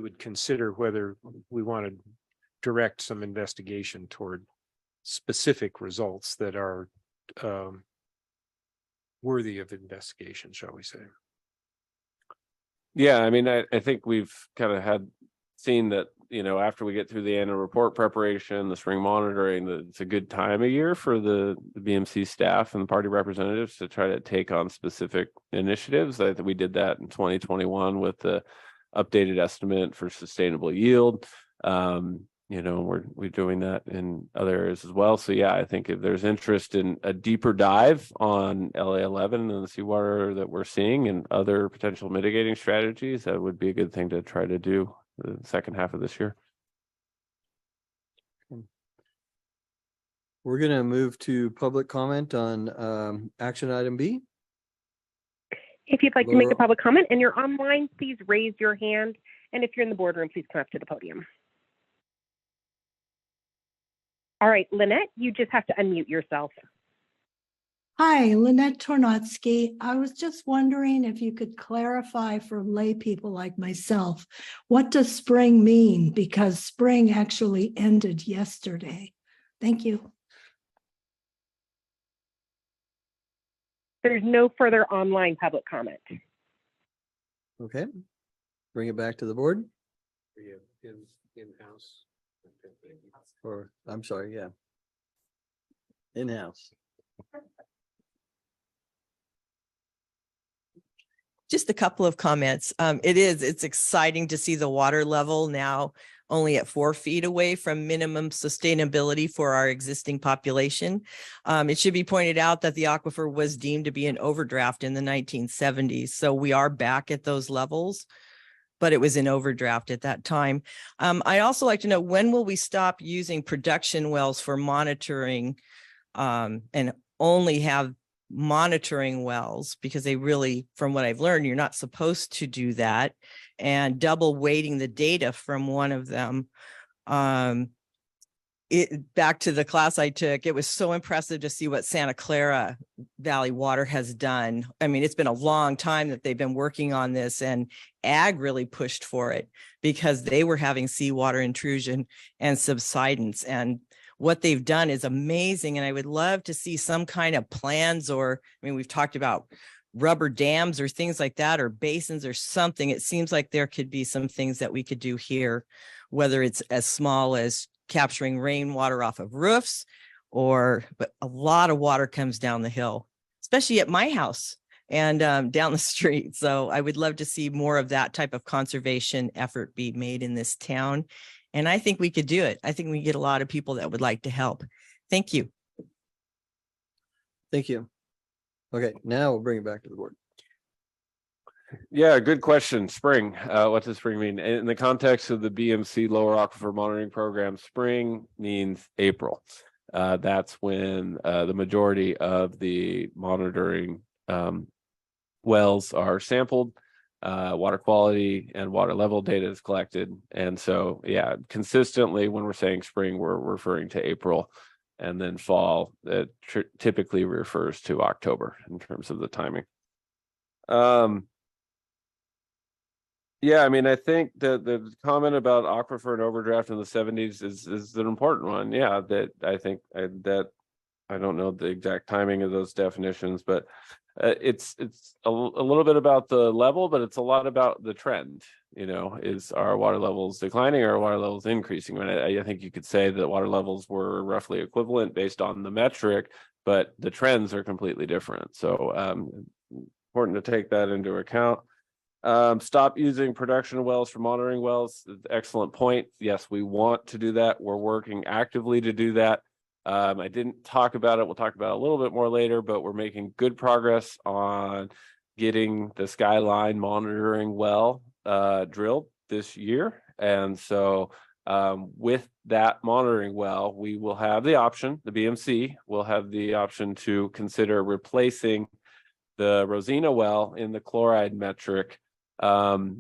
would consider whether we want to direct some investigation toward specific results that are worthy of investigation, shall we say. Yeah, I mean, I think we've kind of seen that, after we get through the annual report preparation, the spring monitoring, that it's a good time of year for the BMC staff and the party representatives to try to take on specific initiatives. I think we did that in 2021 with the updated estimate for sustainable yield. We're doing that in other areas as well. So yeah, I think if there's interest in a deeper dive on LA11 and the seawater that we're seeing and other potential mitigating strategies, that would be a good thing to try to do the second half of this year. We're going to move to public comment on action item B. If you'd like to make a Laura. public comment and you're online, please raise your hand. And if you're in the boardroom, please come up to the podium. All right, Lynette, you just have to unmute yourself. Hi, Lynette Tornotsky. I was just wondering if you could clarify for lay people like myself, what does spring mean? Because spring actually ended yesterday. Thank you. There's no further online public comment. Okay. Bring it back to the board. In-house. Or, I'm sorry, yeah. In-house. Just a couple of comments. It's exciting to see the water level now only at 4 feet away from minimum sustainability for our existing population. It should be pointed out that the aquifer was deemed to be an overdraft in the 1970s. So we are back at those levels, but it was in overdraft at that time. I also like to know, when will we stop using production wells for monitoring and only have monitoring wells, because they really, from what I've learned, you're not supposed to do that, and double weighting the data from one of them. Back to the class I took, it was so impressive to see what Santa Clara Valley Water has done. I mean, it's been a long time that they've been working on this, and ag really pushed for it because they were having seawater intrusion and subsidence, and what they've done is amazing. And I would love to see some kind of plans, or, I mean, we've talked about rubber dams or things like that, or basins or something. It seems like there could be some things that we could do here, whether it's as small as capturing rainwater off of roofs, but a lot of water comes down the hill, especially at my house and down the street. So I would love to see more of that type of conservation effort be made in this town. And I think we could do it. I think we get a lot of people that would like to help. Thank you. Thank you. Okay, now we'll bring it back to the board. Yeah, good question. Spring. What does spring mean? In the context of the BMC Lower Aquifer Monitoring Program, spring means April. That's when the majority of the monitoring wells are sampled, water quality and water level data is collected. And so, yeah, consistently when we're saying spring, we're referring to April, and then fall that typically refers to October in terms of the timing. Yeah, I mean, I think that the comment about aquifer and overdraft in the 70s is an important one. Yeah, that I think that I don't know the exact timing of those definitions, but it's a little bit about the level, but it's a lot about the trend. You know, is our water levels declining or are water levels increasing? I mean, I think you could say that water levels were roughly equivalent based on the metric, but the trends are completely different. So important to take that into account. Stop using production wells for monitoring wells. Excellent point. Yes, we want to do that. We're working actively to do that. I didn't talk about it. We'll talk about it a little bit more later, but we're making good progress on getting the Skyline monitoring well drilled this year. And so with that monitoring well, we will have the option, the BMC will have the option to consider replacing the Rosina well in the chloride metric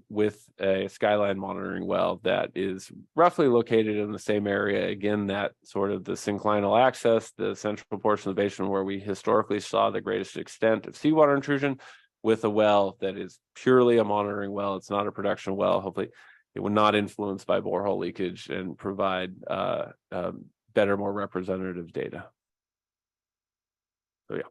with a Skyline monitoring well that is roughly located in the same area. Again, that sort of the synclinal axis, the central portion of the basin where we historically saw the greatest extent of seawater intrusion, with a well that is purely a monitoring well. It's not a production well. Hopefully it will not influence by borehole leakage and provide better, more representative data. So yeah.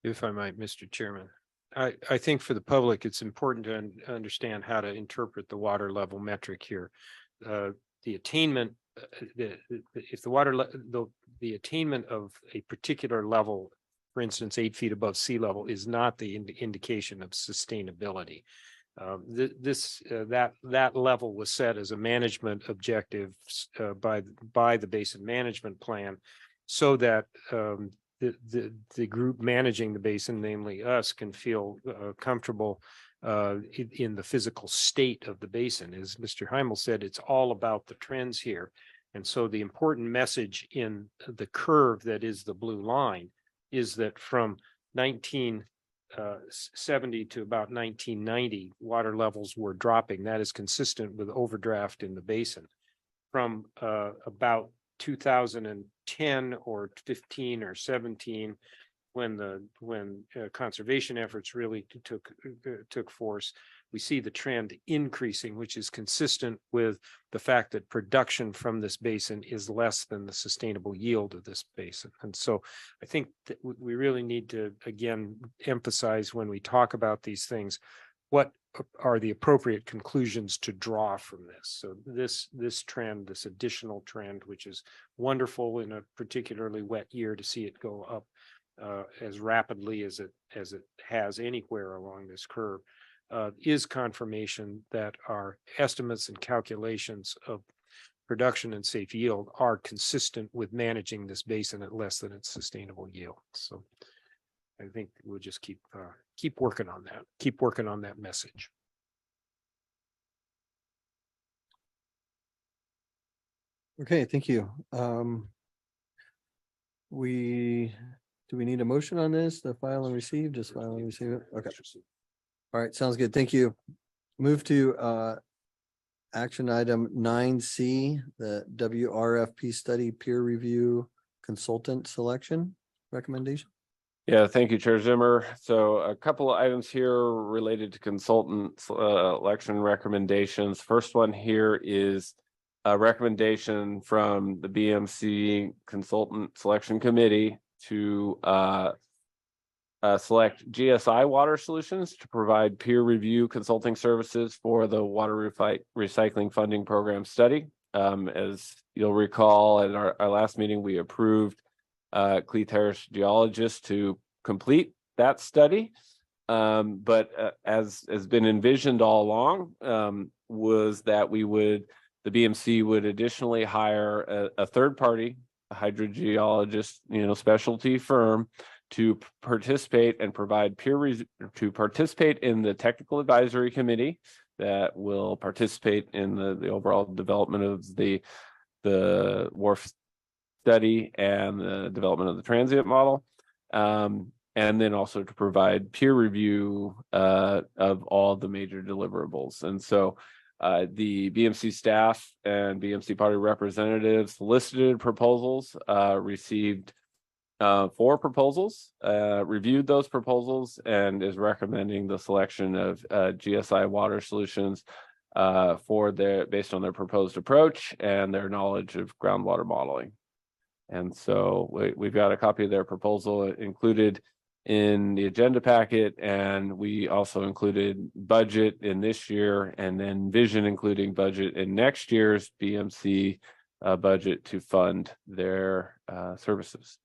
If I might, Mr. Chairman. I think for the public, it's important to understand how to interpret the water level metric here. The attainment, if the attainment of a particular level, for instance, 8 feet above sea level, is not the indication of sustainability. That level was set as a management objective by the basin management plan, so that the group managing the basin, namely us, can feel comfortable in the physical state of the basin. As Mr. Heimel said, it's all about the trends here. And so the important message in the curve that is the blue line is that from 1970 to about 1990, water levels were dropping. That is consistent with overdraft in the basin. From about 2010 or 15 or 17, when conservation efforts really took force, we see the trend increasing, which is consistent with the fact that production from this basin is less than the sustainable yield of this basin. And so I think that we really need to, again, emphasize when we talk about these things, what are the appropriate conclusions to draw from this. So this trend, this additional trend, which is wonderful in a particularly wet year to see it go up as rapidly as it has anywhere along this curve, is confirmation that our estimates and calculations of production and safe yield are consistent with managing this basin at less than its sustainable yield. So I think we'll just keep working on that. Keep working on that message. Okay, thank you. Do we need a motion on this? The file and receive, just file and receive it? Okay. All right, sounds good. Thank you. Move to action item 9C, the WRFP study peer review consultant selection recommendation. Yeah, thank you, Chair Zimmer. So a couple of items here related to consultant election recommendations. First one here is a recommendation from the BMC Consultant Selection Committee to select GSI Water Solutions to provide peer review consulting services for the water recycling funding program study. As you'll recall, at our last meeting, we approved Cleeth Harris geologists to complete that study. But as has been envisioned all along, was that the BMC would additionally hire a third party hydrogeologist, specialty firm to participate and provide to participate in the technical advisory committee that will participate in the overall development of the wharf study and the development of the transient model. And then also to provide peer review of all the major deliverables. And so the BMC staff and BMC party representatives solicited proposals, received 4 proposals, reviewed those proposals, and is recommending the selection of GSI Water Solutions based on their proposed approach and their knowledge of groundwater modeling. And so we've got a copy of their proposal included in the agenda packet, and we also included budget in this year and then vision including budget in next year's BMC budget to fund their services.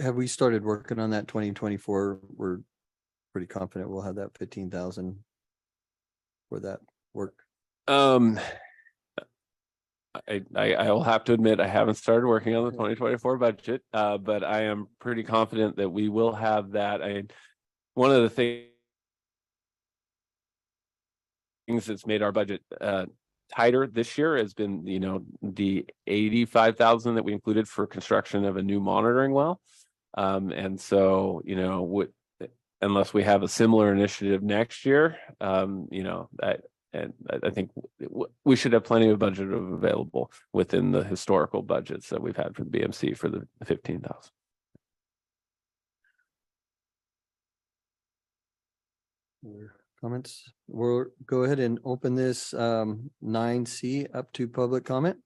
Have we started working on that 2024? We're pretty confident we'll have that 15,000 for that work. I will have to admit I haven't started working on the 2024 budget, but I am pretty confident that we will have that. One of the things that's made our budget tighter this year has been, the 85,000 that we included for construction of a new monitoring well. And so, unless we have a similar initiative next year, I think we should have plenty of budget available within the historical budgets that we've had for the BMC for the 15,000. Comments? We'll go ahead and open this 9C up to public comment.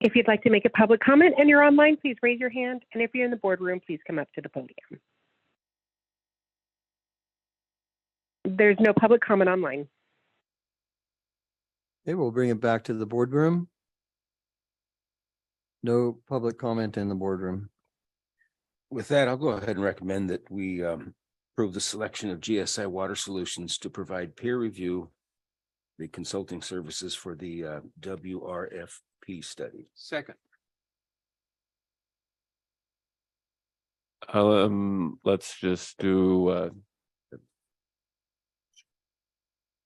If you'd like to make a public comment and you're online, please raise your hand. And if you're in the boardroom, please come up to the podium. There's no public comment online. Okay, we'll bring it back to the boardroom. No public comment in the boardroom. With that, I'll go ahead and recommend that we approve the selection of GSI Water Solutions to provide peer review, the consulting services for the WRFP study. Second. Let's just do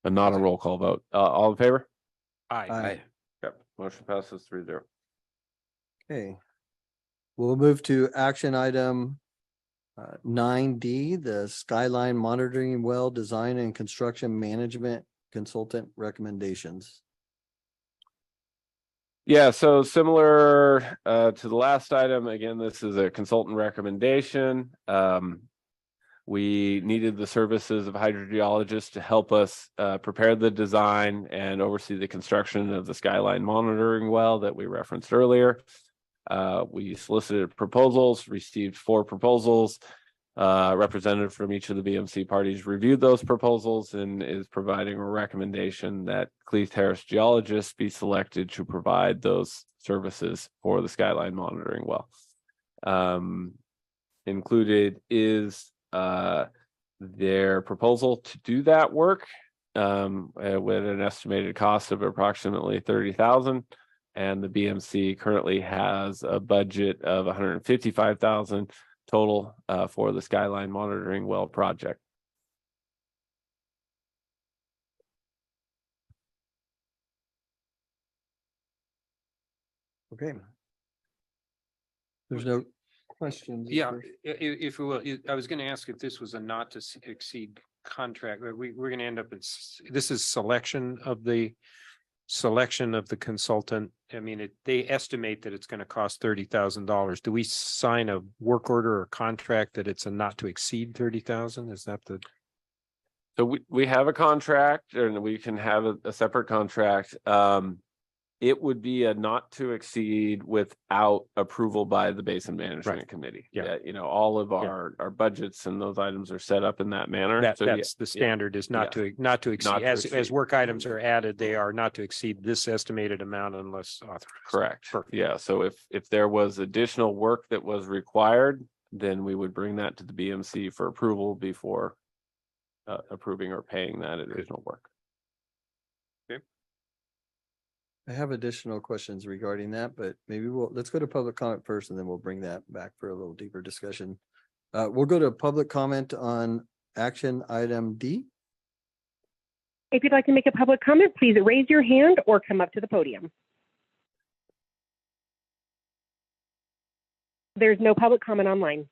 not a roll call vote. All in favor? Aye. Yep. Motion passes 3-0. Okay. We'll move to action item 9D, the Skyline Monitoring Well Design and Construction Management Consultant Recommendations. Yeah, so similar to the last item, again, this is a consultant recommendation. We needed the services of hydrogeologists to help us prepare the design and oversee the construction of the Skyline monitoring well that we referenced earlier. We solicited proposals, received 4 proposals. Representative from each of the BMC parties reviewed those proposals and is providing a recommendation that Cleeth Harris geologists be selected to provide those services for the Skyline monitoring well. Included is their proposal to do that work with an estimated cost of approximately 30,000, and the BMC currently has a budget of 155,000 total for the Skyline monitoring well project. Okay. There's no questions. Yeah, if we will, I was going to ask if this was a not to exceed contract. We're going to end up this is selection of the consultant. I mean, they estimate that it's going to cost $30,000. Do we sign a work order or contract that it's a not to exceed 30,000? Is that the? So we have a contract, and we can have a separate contract. It would be a not to exceed without approval by the Basin Management Committee. Yeah. All of our budgets and those items are set up in that manner. That's the standard is not to exceed. As work items are added, they are not to exceed this estimated amount unless authorized. Correct. Perfect. Yeah. So if there was additional work that was required, then we would bring that to the BMC for approval before approving or paying that additional work. I have additional questions regarding that, but maybe let's go to public comment first and then we'll bring that back for a little deeper discussion. We'll go to public comment on action item D. If you'd like to make a public comment, please raise your hand or come up to the podium. There's no public comment online.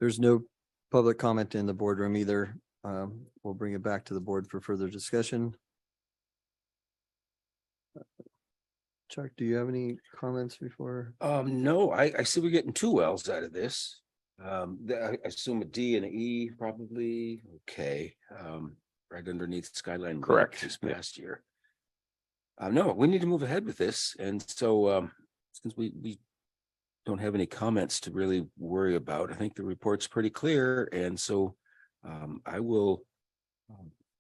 There's no public comment in the boardroom either. We'll bring it back to the board for further discussion. Chuck, do you have any comments before? No, I see we're getting two L's out of this. I assume a D and an E probably, okay, right underneath Skyline. Lake Correct. This past year. No, we need to move ahead with this, and so, since we don't have any comments to really worry about, I think the report's pretty clear, and so, I will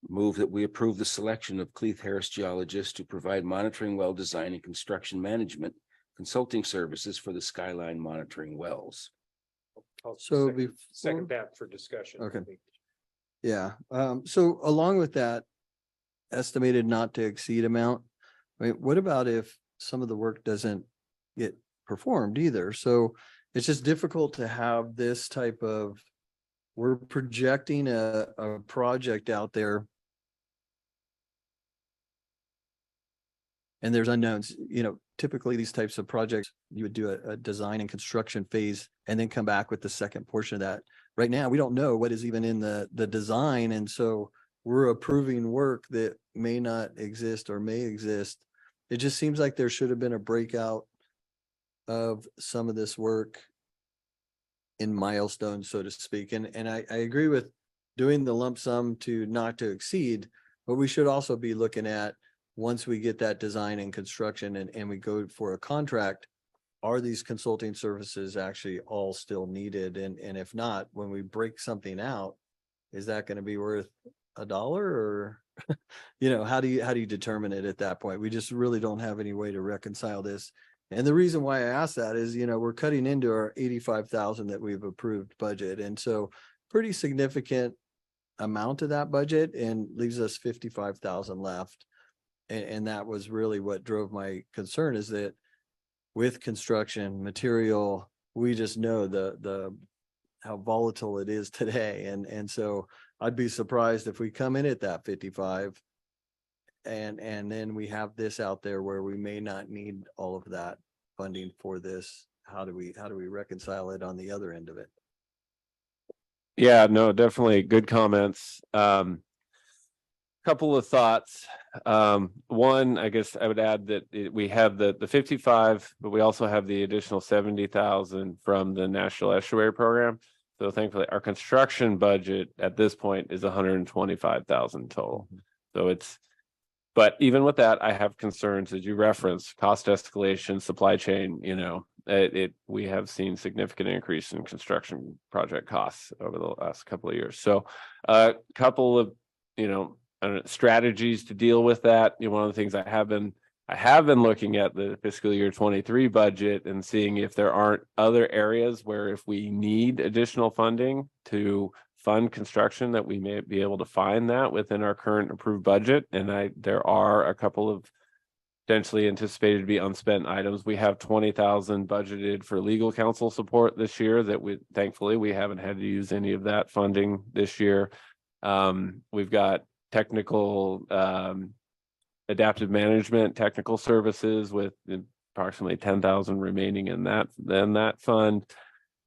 move that we approve the selection of Cleith Harris Geologists to provide monitoring well design and construction management consulting services for the Skyline monitoring wells. I'll So second that for discussion. Okay. Yeah, so along with that estimated not to exceed amount, I mean, what about if some of the work doesn't get performed either? So it's just difficult to have this type of, we're projecting a project out there. And there's unknowns, typically these types of projects, you would do a design and construction phase and then come back with the second portion of that. Right now, we don't know what is even in the design. And so we're approving work that may not exist or may exist. It just seems like there should have been a breakout of some of this work in milestones, so to speak. And I agree with doing the lump sum to not to exceed, but we should also be looking at, once we get that design and construction and we go for a contract, are these consulting services actually all still needed? And if not, when we break something out, is that going to be worth $1 or, how do you determine it at that point? We just really don't have any way to reconcile this. And the reason why I ask that is, we're cutting into our 85,000 that we've approved budget. And so pretty significant amount of that budget and leaves us 55,000 left. And that was really what drove my concern, is that with construction material, we just know the how volatile it is today. And so I'd be surprised if we come in at that 55 and then we have this out there where we may not need all of that funding for this. How do we reconcile it on the other end of it? Yeah, no, definitely good comments. Couple of thoughts. One, I guess I would add that we have the 55, but we also have the additional 70,000 from the National Estuary Program. So thankfully, our construction budget at this point is 125,000 total. So but even with that, I have concerns, as you referenced, cost escalation, supply chain. We have seen significant increase in construction project costs over the last couple of years. So a couple of strategies to deal with that. One of the things I have been looking at the fiscal year 23 budget and seeing if there aren't other areas where, if we need additional funding to fund construction, that we may be able to find that within our current approved budget. And there are a couple of potentially anticipated to be unspent items. We have 20,000 budgeted for legal counsel support this year that thankfully we haven't had to use any of that funding this year. We've got technical adaptive management technical services with approximately 10,000 remaining in that fund.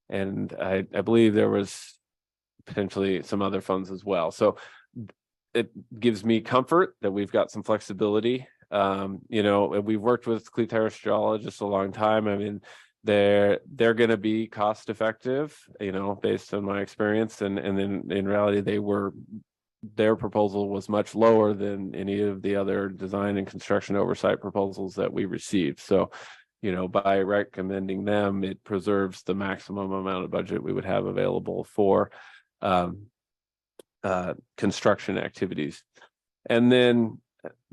And I believe there was potentially some other funds as well. So it gives me comfort that we've got some flexibility. We've worked with Cleith Harris Geologists a long time. I mean, they're going to be cost effective, based on my experience. And then in reality, their proposal was much lower than any of the other design and construction oversight proposals that we received. So, by recommending them, it preserves the maximum amount of budget we would have available for construction activities. And then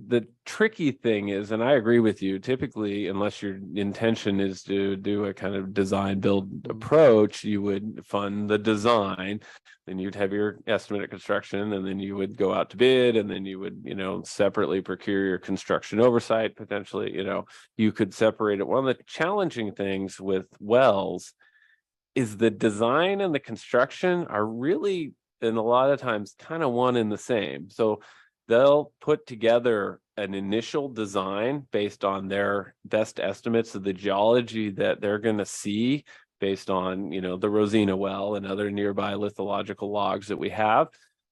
the tricky thing is, and I agree with you, typically, unless your intention is to do a kind of design build approach, you would fund the design, then you'd have your estimate of construction, and then you would go out to bid, and then you would, separately procure your construction oversight, potentially, you could separate it. One of the challenging things with wells is the design and the construction are really, and a lot of times, kind of one and the same. So they'll put together an initial design based on their best estimates of the geology that they're going to see based on, the Rosina well and other nearby lithological logs that we have.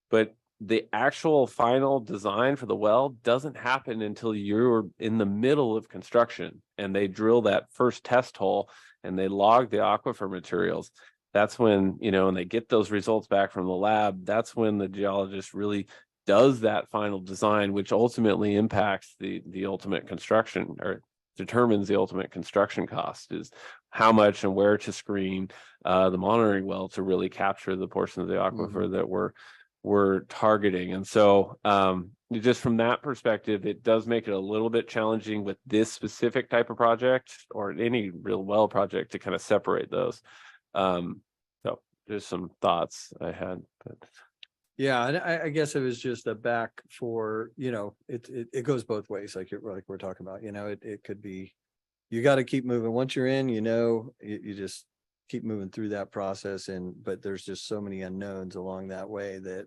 But the actual final design for the well doesn't happen until you're in the middle of construction and they drill that first test hole and they log the aquifer materials. That's when, and they get those results back from the lab. That's when the geologist really does that final design, which ultimately impacts the ultimate construction, or determines the ultimate construction cost, is how much and where to screen the monitoring well to really capture the portion of the aquifer that we're targeting. And so just from that perspective, it does make it a little bit challenging with this specific type of project, or any real well project, to kind of separate those. So there's some thoughts I had, but Yeah, and I guess it was just a back for, it goes both ways, like we're talking about, it could be, you got to keep moving. Once you're in, you just keep moving through that process, but there's just so many unknowns along that way that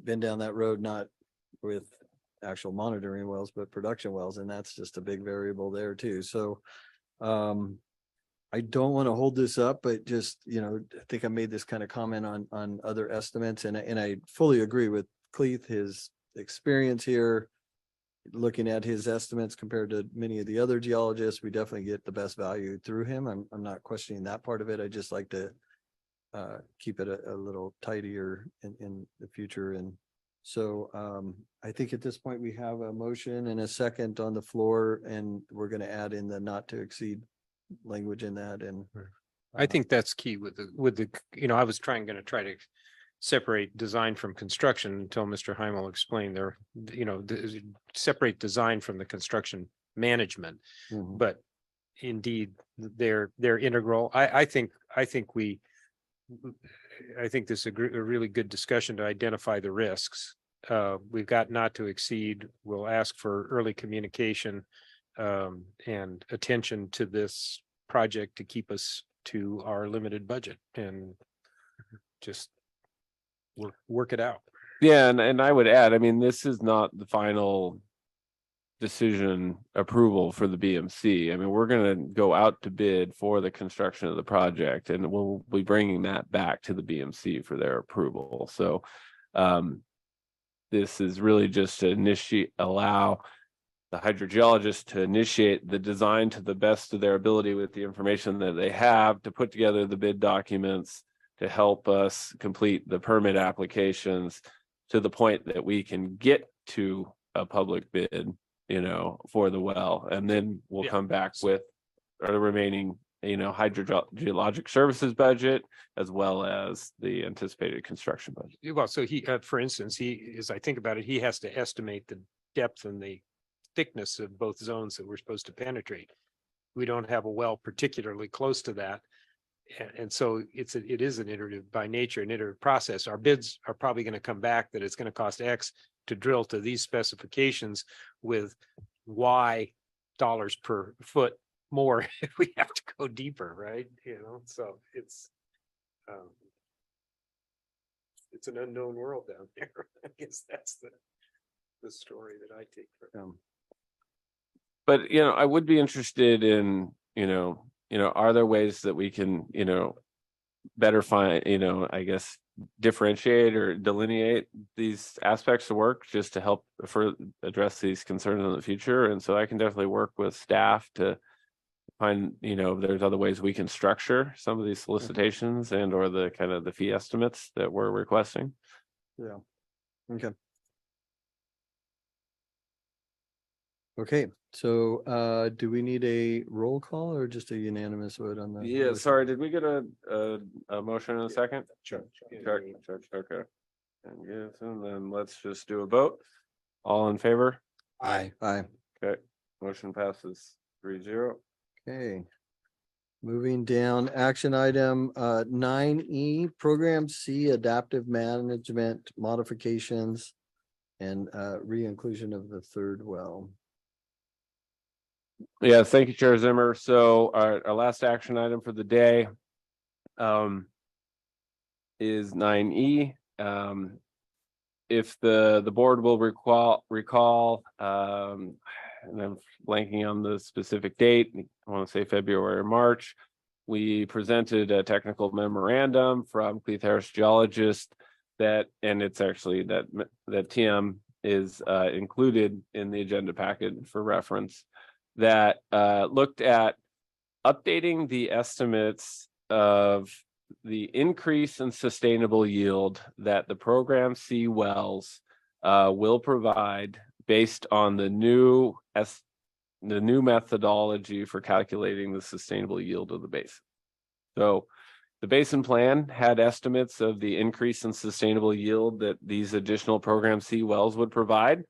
been down that road, not with actual monitoring wells, but production wells, and that's just a big variable there too. So I don't want to hold this up, but just, I think I made this kind of comment on other estimates, and I fully agree with Cleeth, his experience here, looking at his estimates compared to many of the other geologists. We definitely get the best value through him. I'm not questioning that part of it. I just like to keep it a little tidier in the future. And so I think at this point we have a motion and a second on the floor, and we're going to add in the not to exceed language in that. And I think that's key with the, I was going to try to separate design from construction until Mr. Heimel explained separate design from the construction management. But indeed, they're integral. I think this is a really good discussion to identify the risks. We've got not to exceed. We'll ask for early communication and attention to this project to keep us to our limited budget, and just work it out. yeah, and I would add, this is not the final decision approval for the BMC. We're going to go out to bid for the construction of the project, and we'll be bringing that back to the BMC for their approval. So this is really just to allow the hydrogeologist to initiate the design to the best of their ability with the information that they have, to put together the bid documents, to help us complete the permit applications to the point that we can get to a public bid, for the well. And then we'll come back with the remaining, hydrogeologic services budget, as well as the anticipated construction budget. Well, so he, for instance, as I think about it, he has to estimate the depth and the thickness of both zones that we're supposed to penetrate. We don't have a well particularly close to that. And so it is an iterative by nature, an iterative process. Our bids are probably going to come back that it's going to cost X to drill to these specifications, with Y dollars per foot more if we have to go deeper, right? So it's an unknown world down there. I guess that's the story that I take from. But, I would be interested in, are there ways that we can, better find, I guess, differentiate or delineate these aspects of work, just to help address these concerns in the future. And so I can definitely work with staff to find, if there's other ways we can structure some of these solicitations and or the kind of the fee estimates that we're requesting. yeah. Okay, so do we need a roll call or just a unanimous vote on that? Yeah, sorry, did we get a motion in a second? Sure. Okay. And yes, and then let's just do a vote. All in favor? Aye. Aye. Okay, motion passes 3-0. Okay. Moving down, action item 9E, Program C, Adaptive Management Modifications and re-inclusion of the third well. Yeah, thank you, Chair Zimmer. So our last action item for the day is 9E. If the board will recall, and I'm blanking on the specific date, I want to say February or March, we presented a technical memorandum from Cleeth Harris Geologist that, and it's actually that TM is included in the agenda packet for reference, that looked at updating the estimates of the increase in sustainable yield that the Program C wells will provide based on the new methodology for calculating the sustainable yield of the basin. So the basin plan had estimates of the increase in sustainable yield that these additional Program C wells would provide,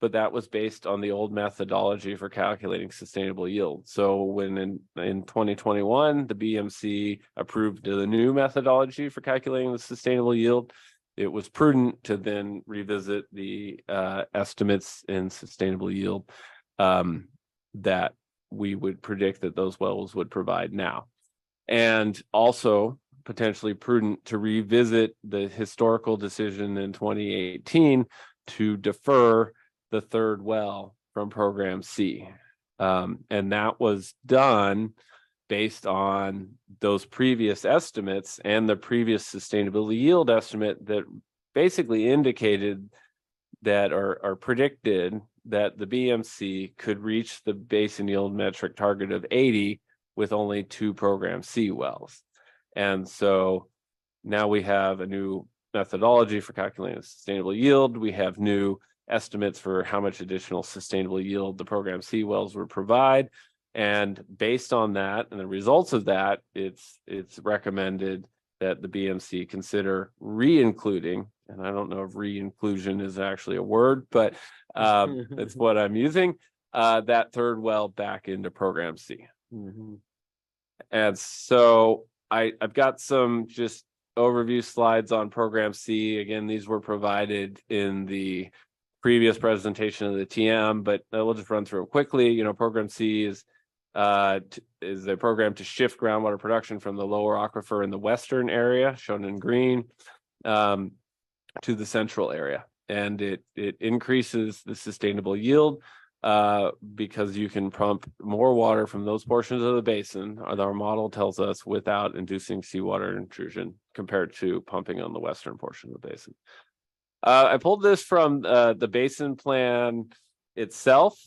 but that was based on the old methodology for calculating sustainable yield. So when in 2021, the BMC approved the new methodology for calculating the sustainable yield, it was prudent to then revisit the estimates in sustainable yield that we would predict that those wells would provide now. And also potentially prudent to revisit the historical decision in 2018 to defer the third well from Program C. And that was done based on those previous estimates and the previous sustainability yield estimate that basically indicated that or predicted that the BMC could reach the basin yield metric target of 80 with only 2 Program C wells. And so now we have a new methodology for calculating sustainable yield. We have new estimates for how much additional sustainable yield the Program C wells would provide. And based on that and the results of that, it's recommended that the BMC consider re-including, and I don't know if re-inclusion is actually a word, but that's what I'm using, that third well back into Program C. And so I've got some just overview slides on Program C. Again, these were provided in the previous presentation of the TM, but we'll just run through it quickly. You know, Program C is a program to shift groundwater production from the lower aquifer in the western area, shown in green, to the central area. And it increases the sustainable yield because you can pump more water from those portions of the basin, our model tells us, without inducing seawater intrusion compared to pumping on the western portion of the basin. I pulled this from the basin plan itself.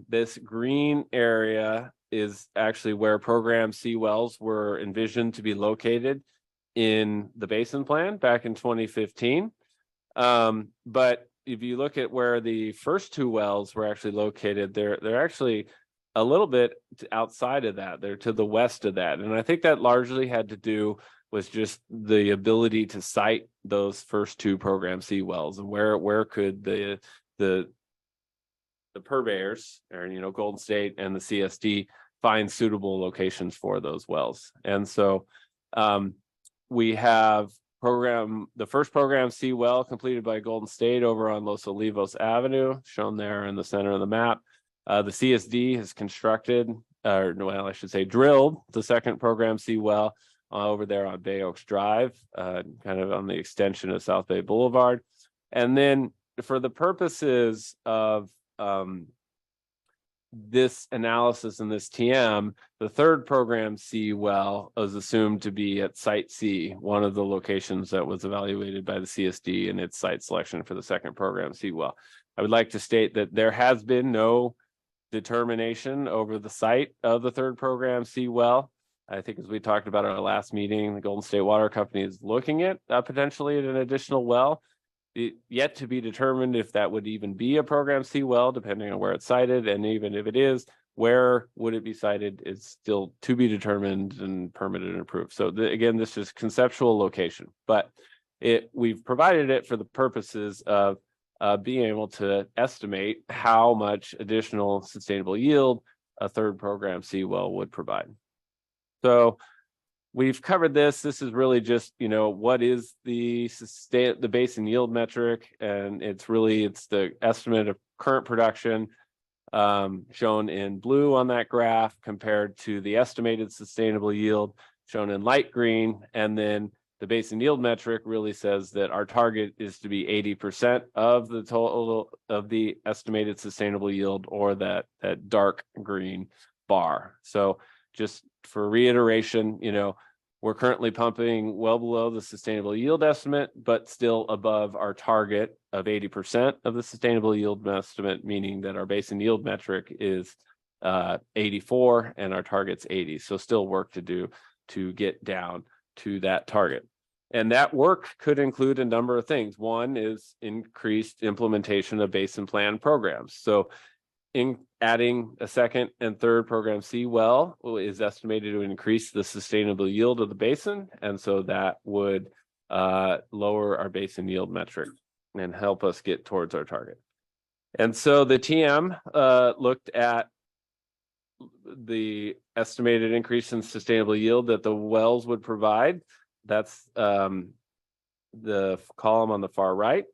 This green area is actually where Program C wells were envisioned to be located in the basin plan back in 2015. But if you look at where the first 2 wells were actually located, they're actually a little bit outside of that. They're to the west of that. And I think that largely had to do with just the ability to site those first 2 Program C wells, and where could the purveyors, or Golden State and the CSD, find suitable locations for those wells. And so we have the first Program C well completed by Golden State over on Los Olivos Avenue, shown there in the center of the map. The CSD has constructed, I should say drilled, the second Program C well over there on Bay Oaks Drive, kind of on the extension of South Bay Boulevard. And then for the purposes of this analysis and this TM, the third Program C well was assumed to be at Site C, one of the locations that was evaluated by the CSD in its site selection for the second Program C well. I would like to state that there has been no determination over the site of the third Program C well. I think, as we talked about at our last meeting, the Golden State Water Company is looking at potentially at an additional well. Yet to be determined if that would even be a Program C well, depending on where it's sited, and even if it is, where would it be sited is still to be determined and permitted and approved. So again, this is conceptual location, but we've provided it for the purposes of being able to estimate how much additional sustainable yield a third program C well would provide. So we've covered this. This is really just, what is the basin yield metric, and it's the estimate of current production shown in blue on that graph compared to the estimated sustainable yield shown in light green. And then the basin yield metric really says that our target is to be 80% of the total of the estimated sustainable yield, or that dark green bar. So just for reiteration, we're currently pumping well below the sustainable yield estimate, but still above our target of 80% of the sustainable yield estimate, meaning that our basin yield metric is 84 and our target's 80. So still work to do to get down to that target. And that work could include a number of things. One is increased implementation of basin plan programs. So in adding a second and third program C well is estimated to increase the sustainable yield of the basin. And so that would lower our basin yield metric and help us get towards our target. And so the TM looked at the estimated increase in sustainable yield that the wells would provide. That's the column on the far right.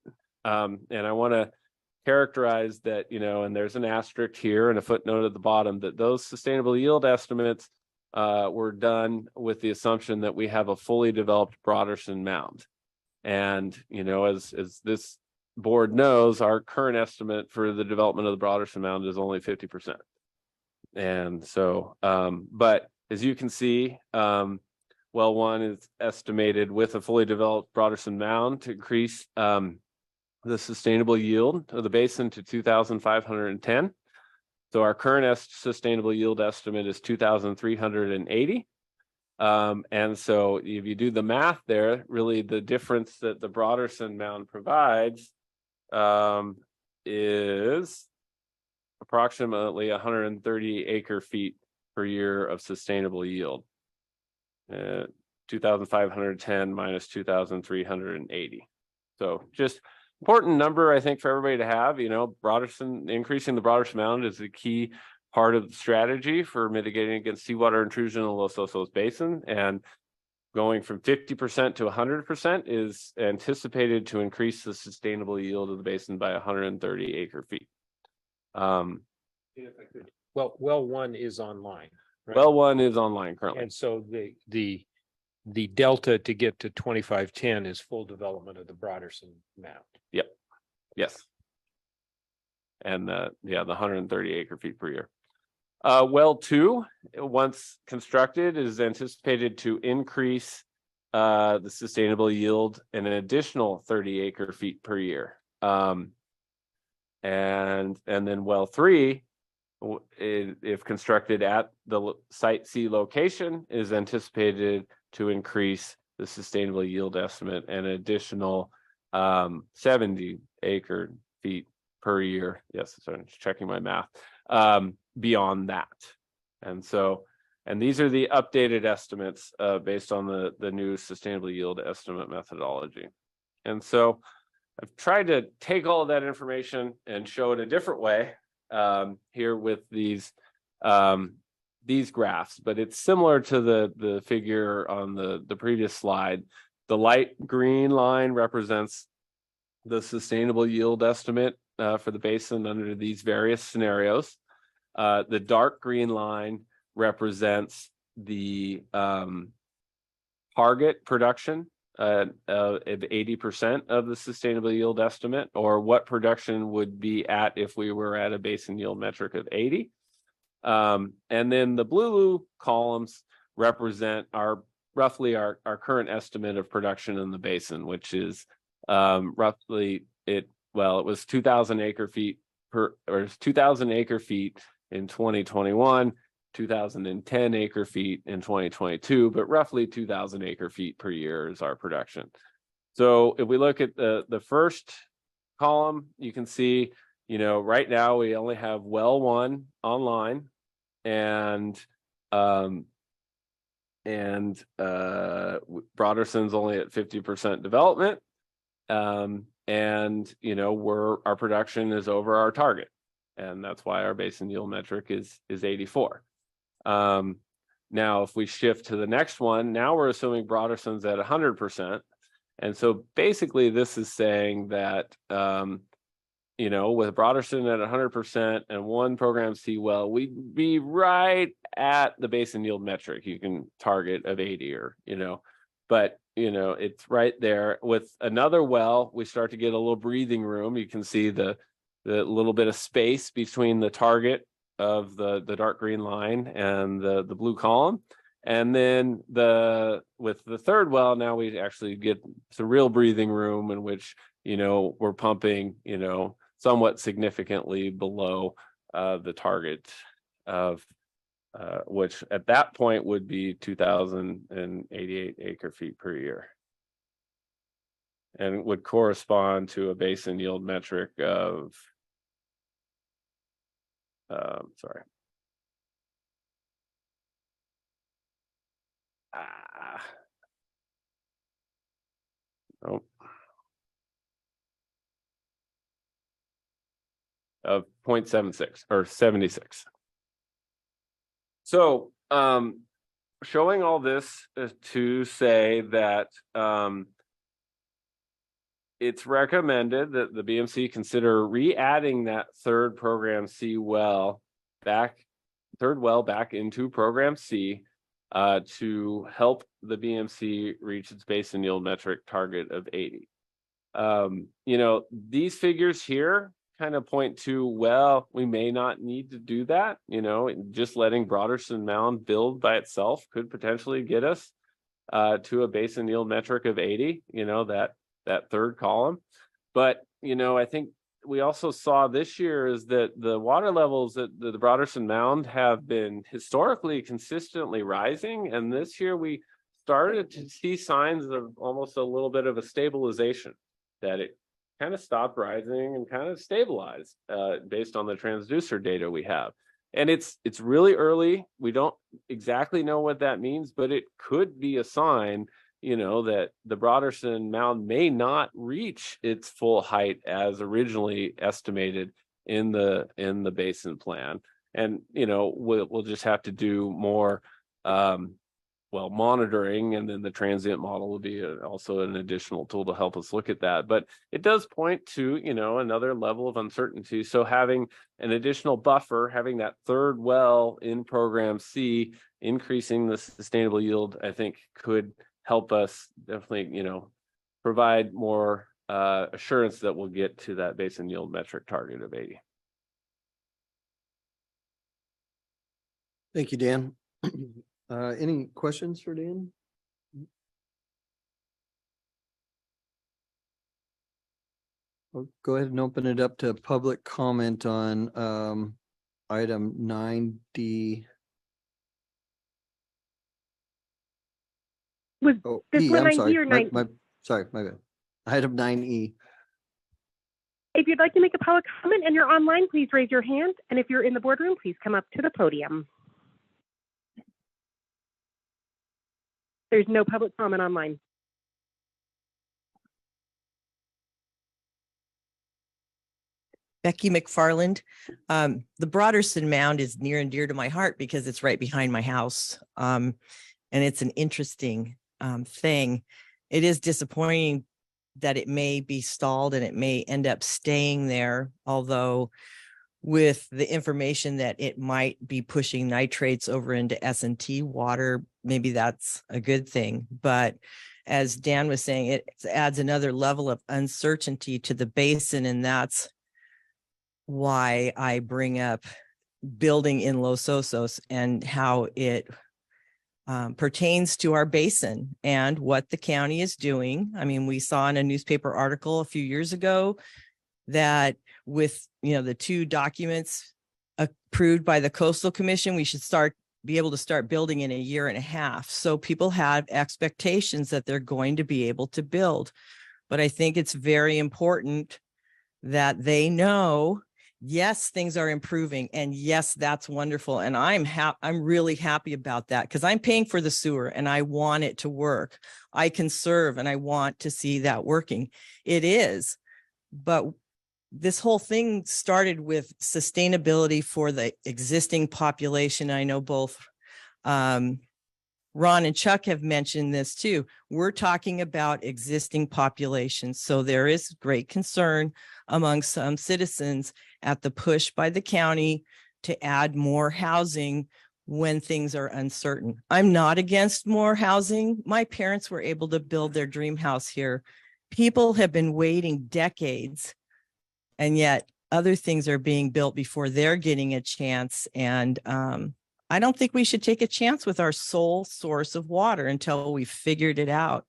And I want to characterize that, and there's an asterisk here and a footnote at the bottom, that those sustainable yield estimates were done with the assumption that we have a fully developed Broderson mound. And, as this board knows, our current estimate for the development of the Broderson mound is only 50%. And so, but as you can see, well one is estimated with a fully developed Broderson mound to increase the sustainable yield of the basin to 2,510. So our current sustainable yield estimate is 2,380. And so if you do the math there, really the difference that the Broderson mound provides is approximately 130 acre feet per year of sustainable yield. 2,510 minus 2,380. So just important number, I think, for everybody to have. Broderson, increasing the Broderson mound is a key part of the strategy for mitigating against seawater intrusion in the Los Osos Basin, and going from 50% to 100% is anticipated to increase the sustainable yield of the basin by 130 acre feet. Well, well one is online. Right? Well one is online currently. And so the delta to get to 2510 is full development of the Broderson mound. Yep. Yes. And the 130 acre feet per year. Well 2, once constructed, is anticipated to increase the sustainable yield an additional 30 acre feet per year. And then well 3, if constructed at the site C location, is anticipated to increase the sustainable yield estimate an additional 70 acre feet per year. Yes, so I'm just checking my math. Beyond that. And these are the updated estimates based on the new sustainable yield estimate methodology. And so I've tried to take all of that information and show it a different way here with these graphs, but it's similar to the figure on the previous slide. The light green line represents the sustainable yield estimate for the basin under these various scenarios. The dark green line represents the target production of 80% of the sustainable yield estimate, or what production would be at if we were at a basin yield metric of 80. And then the blue columns represent roughly our current estimate of production in the basin, which is roughly it was 2,000 acre feet or 2,000 acre feet in 2021, 2,010 acre feet in 2022, but roughly 2,000 acre feet per year is our production. So if we look at the first column, you can see, right now we only have well 1 online, and Broderson's only at 50% development. and, our production is over our target. And that's why our basin yield metric is 84. Now, if we shift to the next one, now we're assuming Broderson's at 100%. And so basically this is saying that, with Broderson at 100% and one program C well, we'd be right at the basin yield metric you can target of 80 but it's right there. With another well, we start to get a little breathing room. You can see the little bit of space between the target of the dark green line and the blue column. And then with the third well, now we actually get some real breathing room in which, we're pumping, somewhat significantly below the target of which at that point would be 2,088 acre feet per year. And would correspond to a basin yield metric of of 0.76 or 76. So showing all this to say that it's recommended that the BMC consider re-adding that third program C well back into program C to help the BMC reach its basin yield metric target of 80. These figures here kind of point to, well, we may not need to do that. Just letting Broderson Mound build by itself could potentially get us to a basin yield metric of 80, that third column. But, I think we also saw this year is that the water levels at the Broderson Mound have been historically consistently rising. And this year we started to see signs of almost a little bit of a stabilization, that it kind of stopped rising and kind of stabilized based on the transducer data we have. And it's really early. We don't exactly know what that means, but it could be a sign, that the Broderson Mound may not reach its full height as originally estimated in the basin plan. And, we'll just have to do more monitoring, and then the transient model will be also an additional tool to help us look at that. But it does point to, another level of uncertainty. So having an additional buffer, having that third well in program C, increasing the sustainable yield, I think could help us definitely, provide more assurance that we'll get to that basin yield metric target of 80. Thank you, Dan. Any questions for Dan? I'll go ahead and open it up to public comment on item 9D. Was this E, one I'm 9D sorry. or 9? Sorry, my bad. Item 9E. If you'd like to make a public comment and you're online, please raise your hand. And if you're in the boardroom, please come up to the podium. There's no public comment online. Becky McFarland. The Broderson Mound is near and dear to my heart because it's right behind my house. And it's an interesting thing. It is disappointing that it may be stalled and it may end up staying there, although with the information that it might be pushing nitrates over into S&T water, maybe that's a good thing. But as Dan was saying, it adds another level of uncertainty to the basin, and that's why I bring up building in Los Osos and how it pertains to our basin and what the county is doing. I mean, we saw in a newspaper article a few years ago that with, the two documents approved by the Coastal Commission, we should be able to start building in a year and a half. So people have expectations that they're going to be able to build. But I think it's very important that they know, yes, things are improving, and yes, that's wonderful. And I'm really happy about that because I'm paying for the sewer and I want it to work. I conserve and I want to see that working. It is, But this whole thing started with sustainability for the existing population. I know both Ron and Chuck have mentioned this too. We're talking about existing populations. So there is great concern among some citizens at the push by the county to add more housing when things are uncertain. I'm not against more housing. My parents were able to build their dream house here. People have been waiting decades, and yet other things are being built before they're getting a chance. And I don't think we should take a chance with our sole source of water until we've figured it out.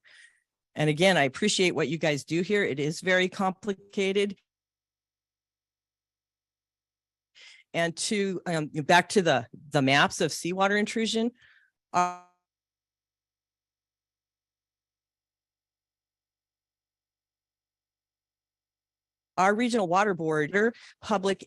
And again, I appreciate what you guys do here. It is very complicated. And to back to the maps of seawater intrusion, our regional water board, public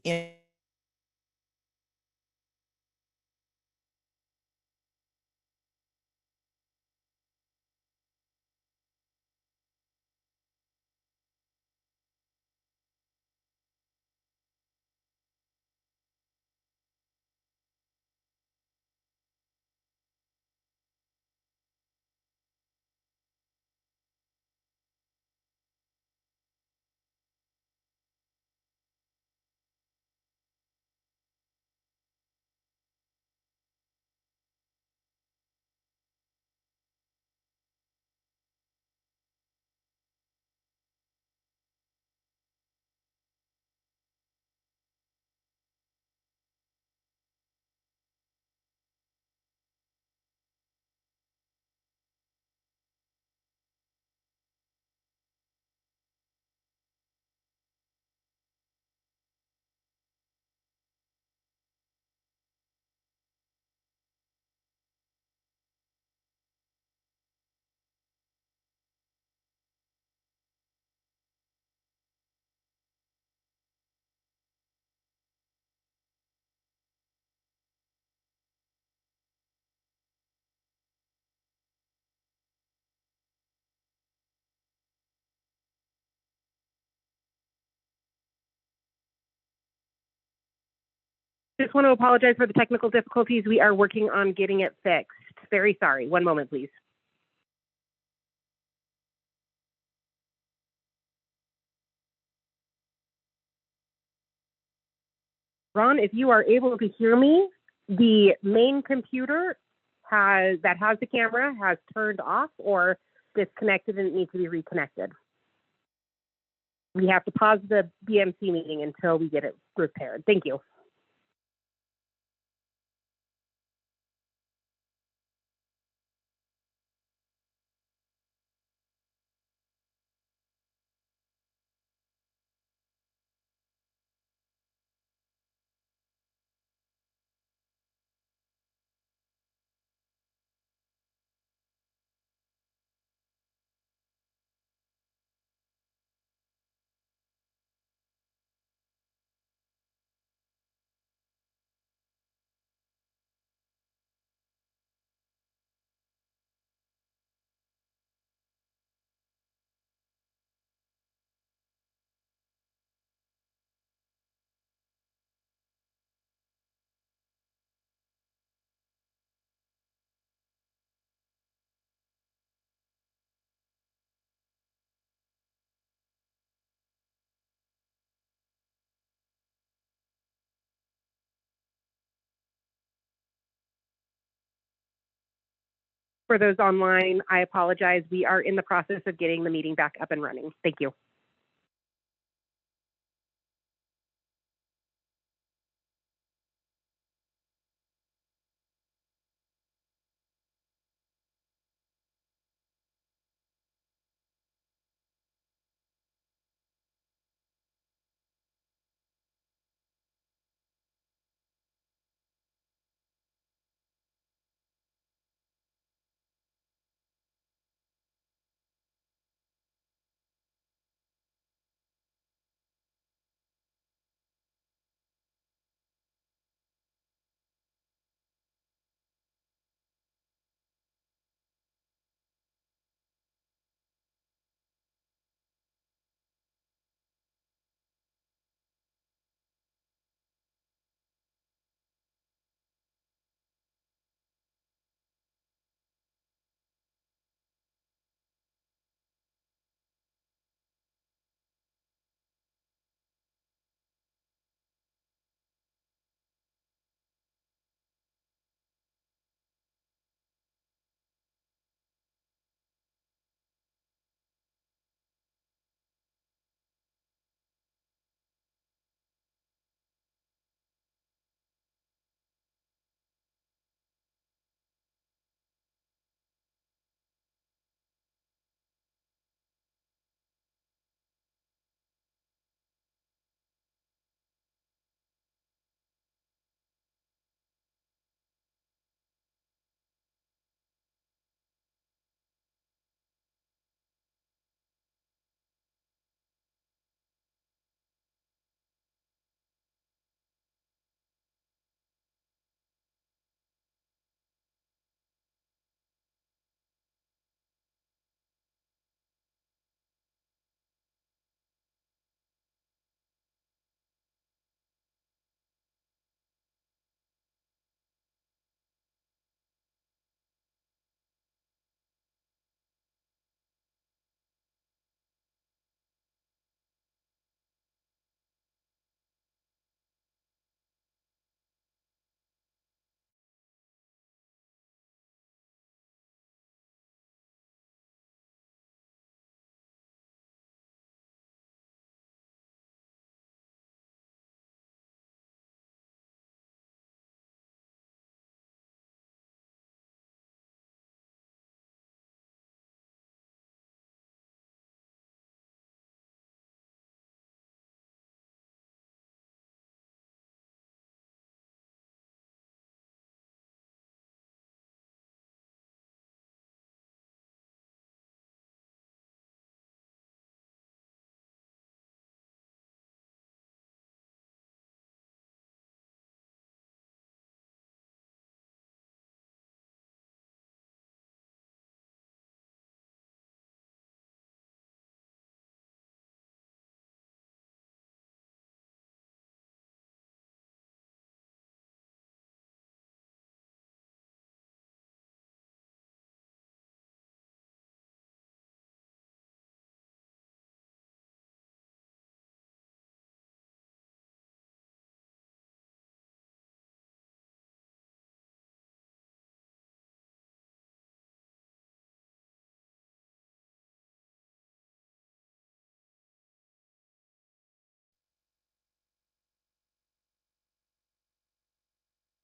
Just want to apologize for the technical difficulties. We are working on getting it fixed. Very sorry. One moment, please. Ron, if you are able to hear me, the main computer that has the camera has turned off or disconnected and it needs to be reconnected. We have to pause the BMC meeting until we get it repaired. Thank you. For those online, I apologize. We are in the process of getting the meeting back up and running. Thank you.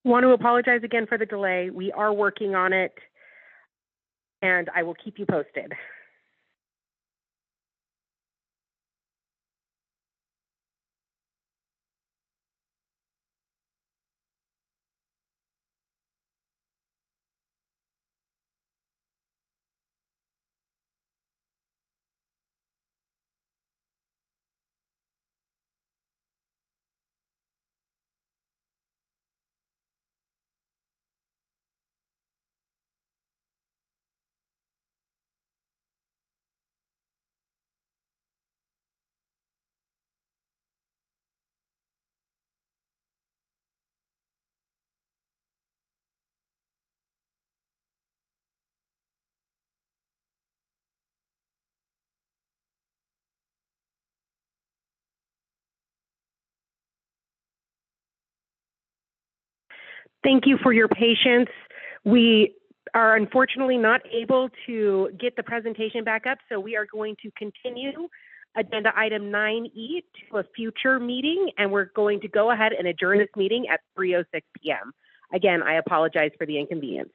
Want to apologize again for the delay. We are working on it, and I will keep you posted. Thank you for your patience. We are unfortunately not able to get the presentation back up, so we are going to continue agenda item 9E to a future meeting, and we're going to go ahead and adjourn this meeting at 3:06 p.m. Again, I apologize for the inconvenience.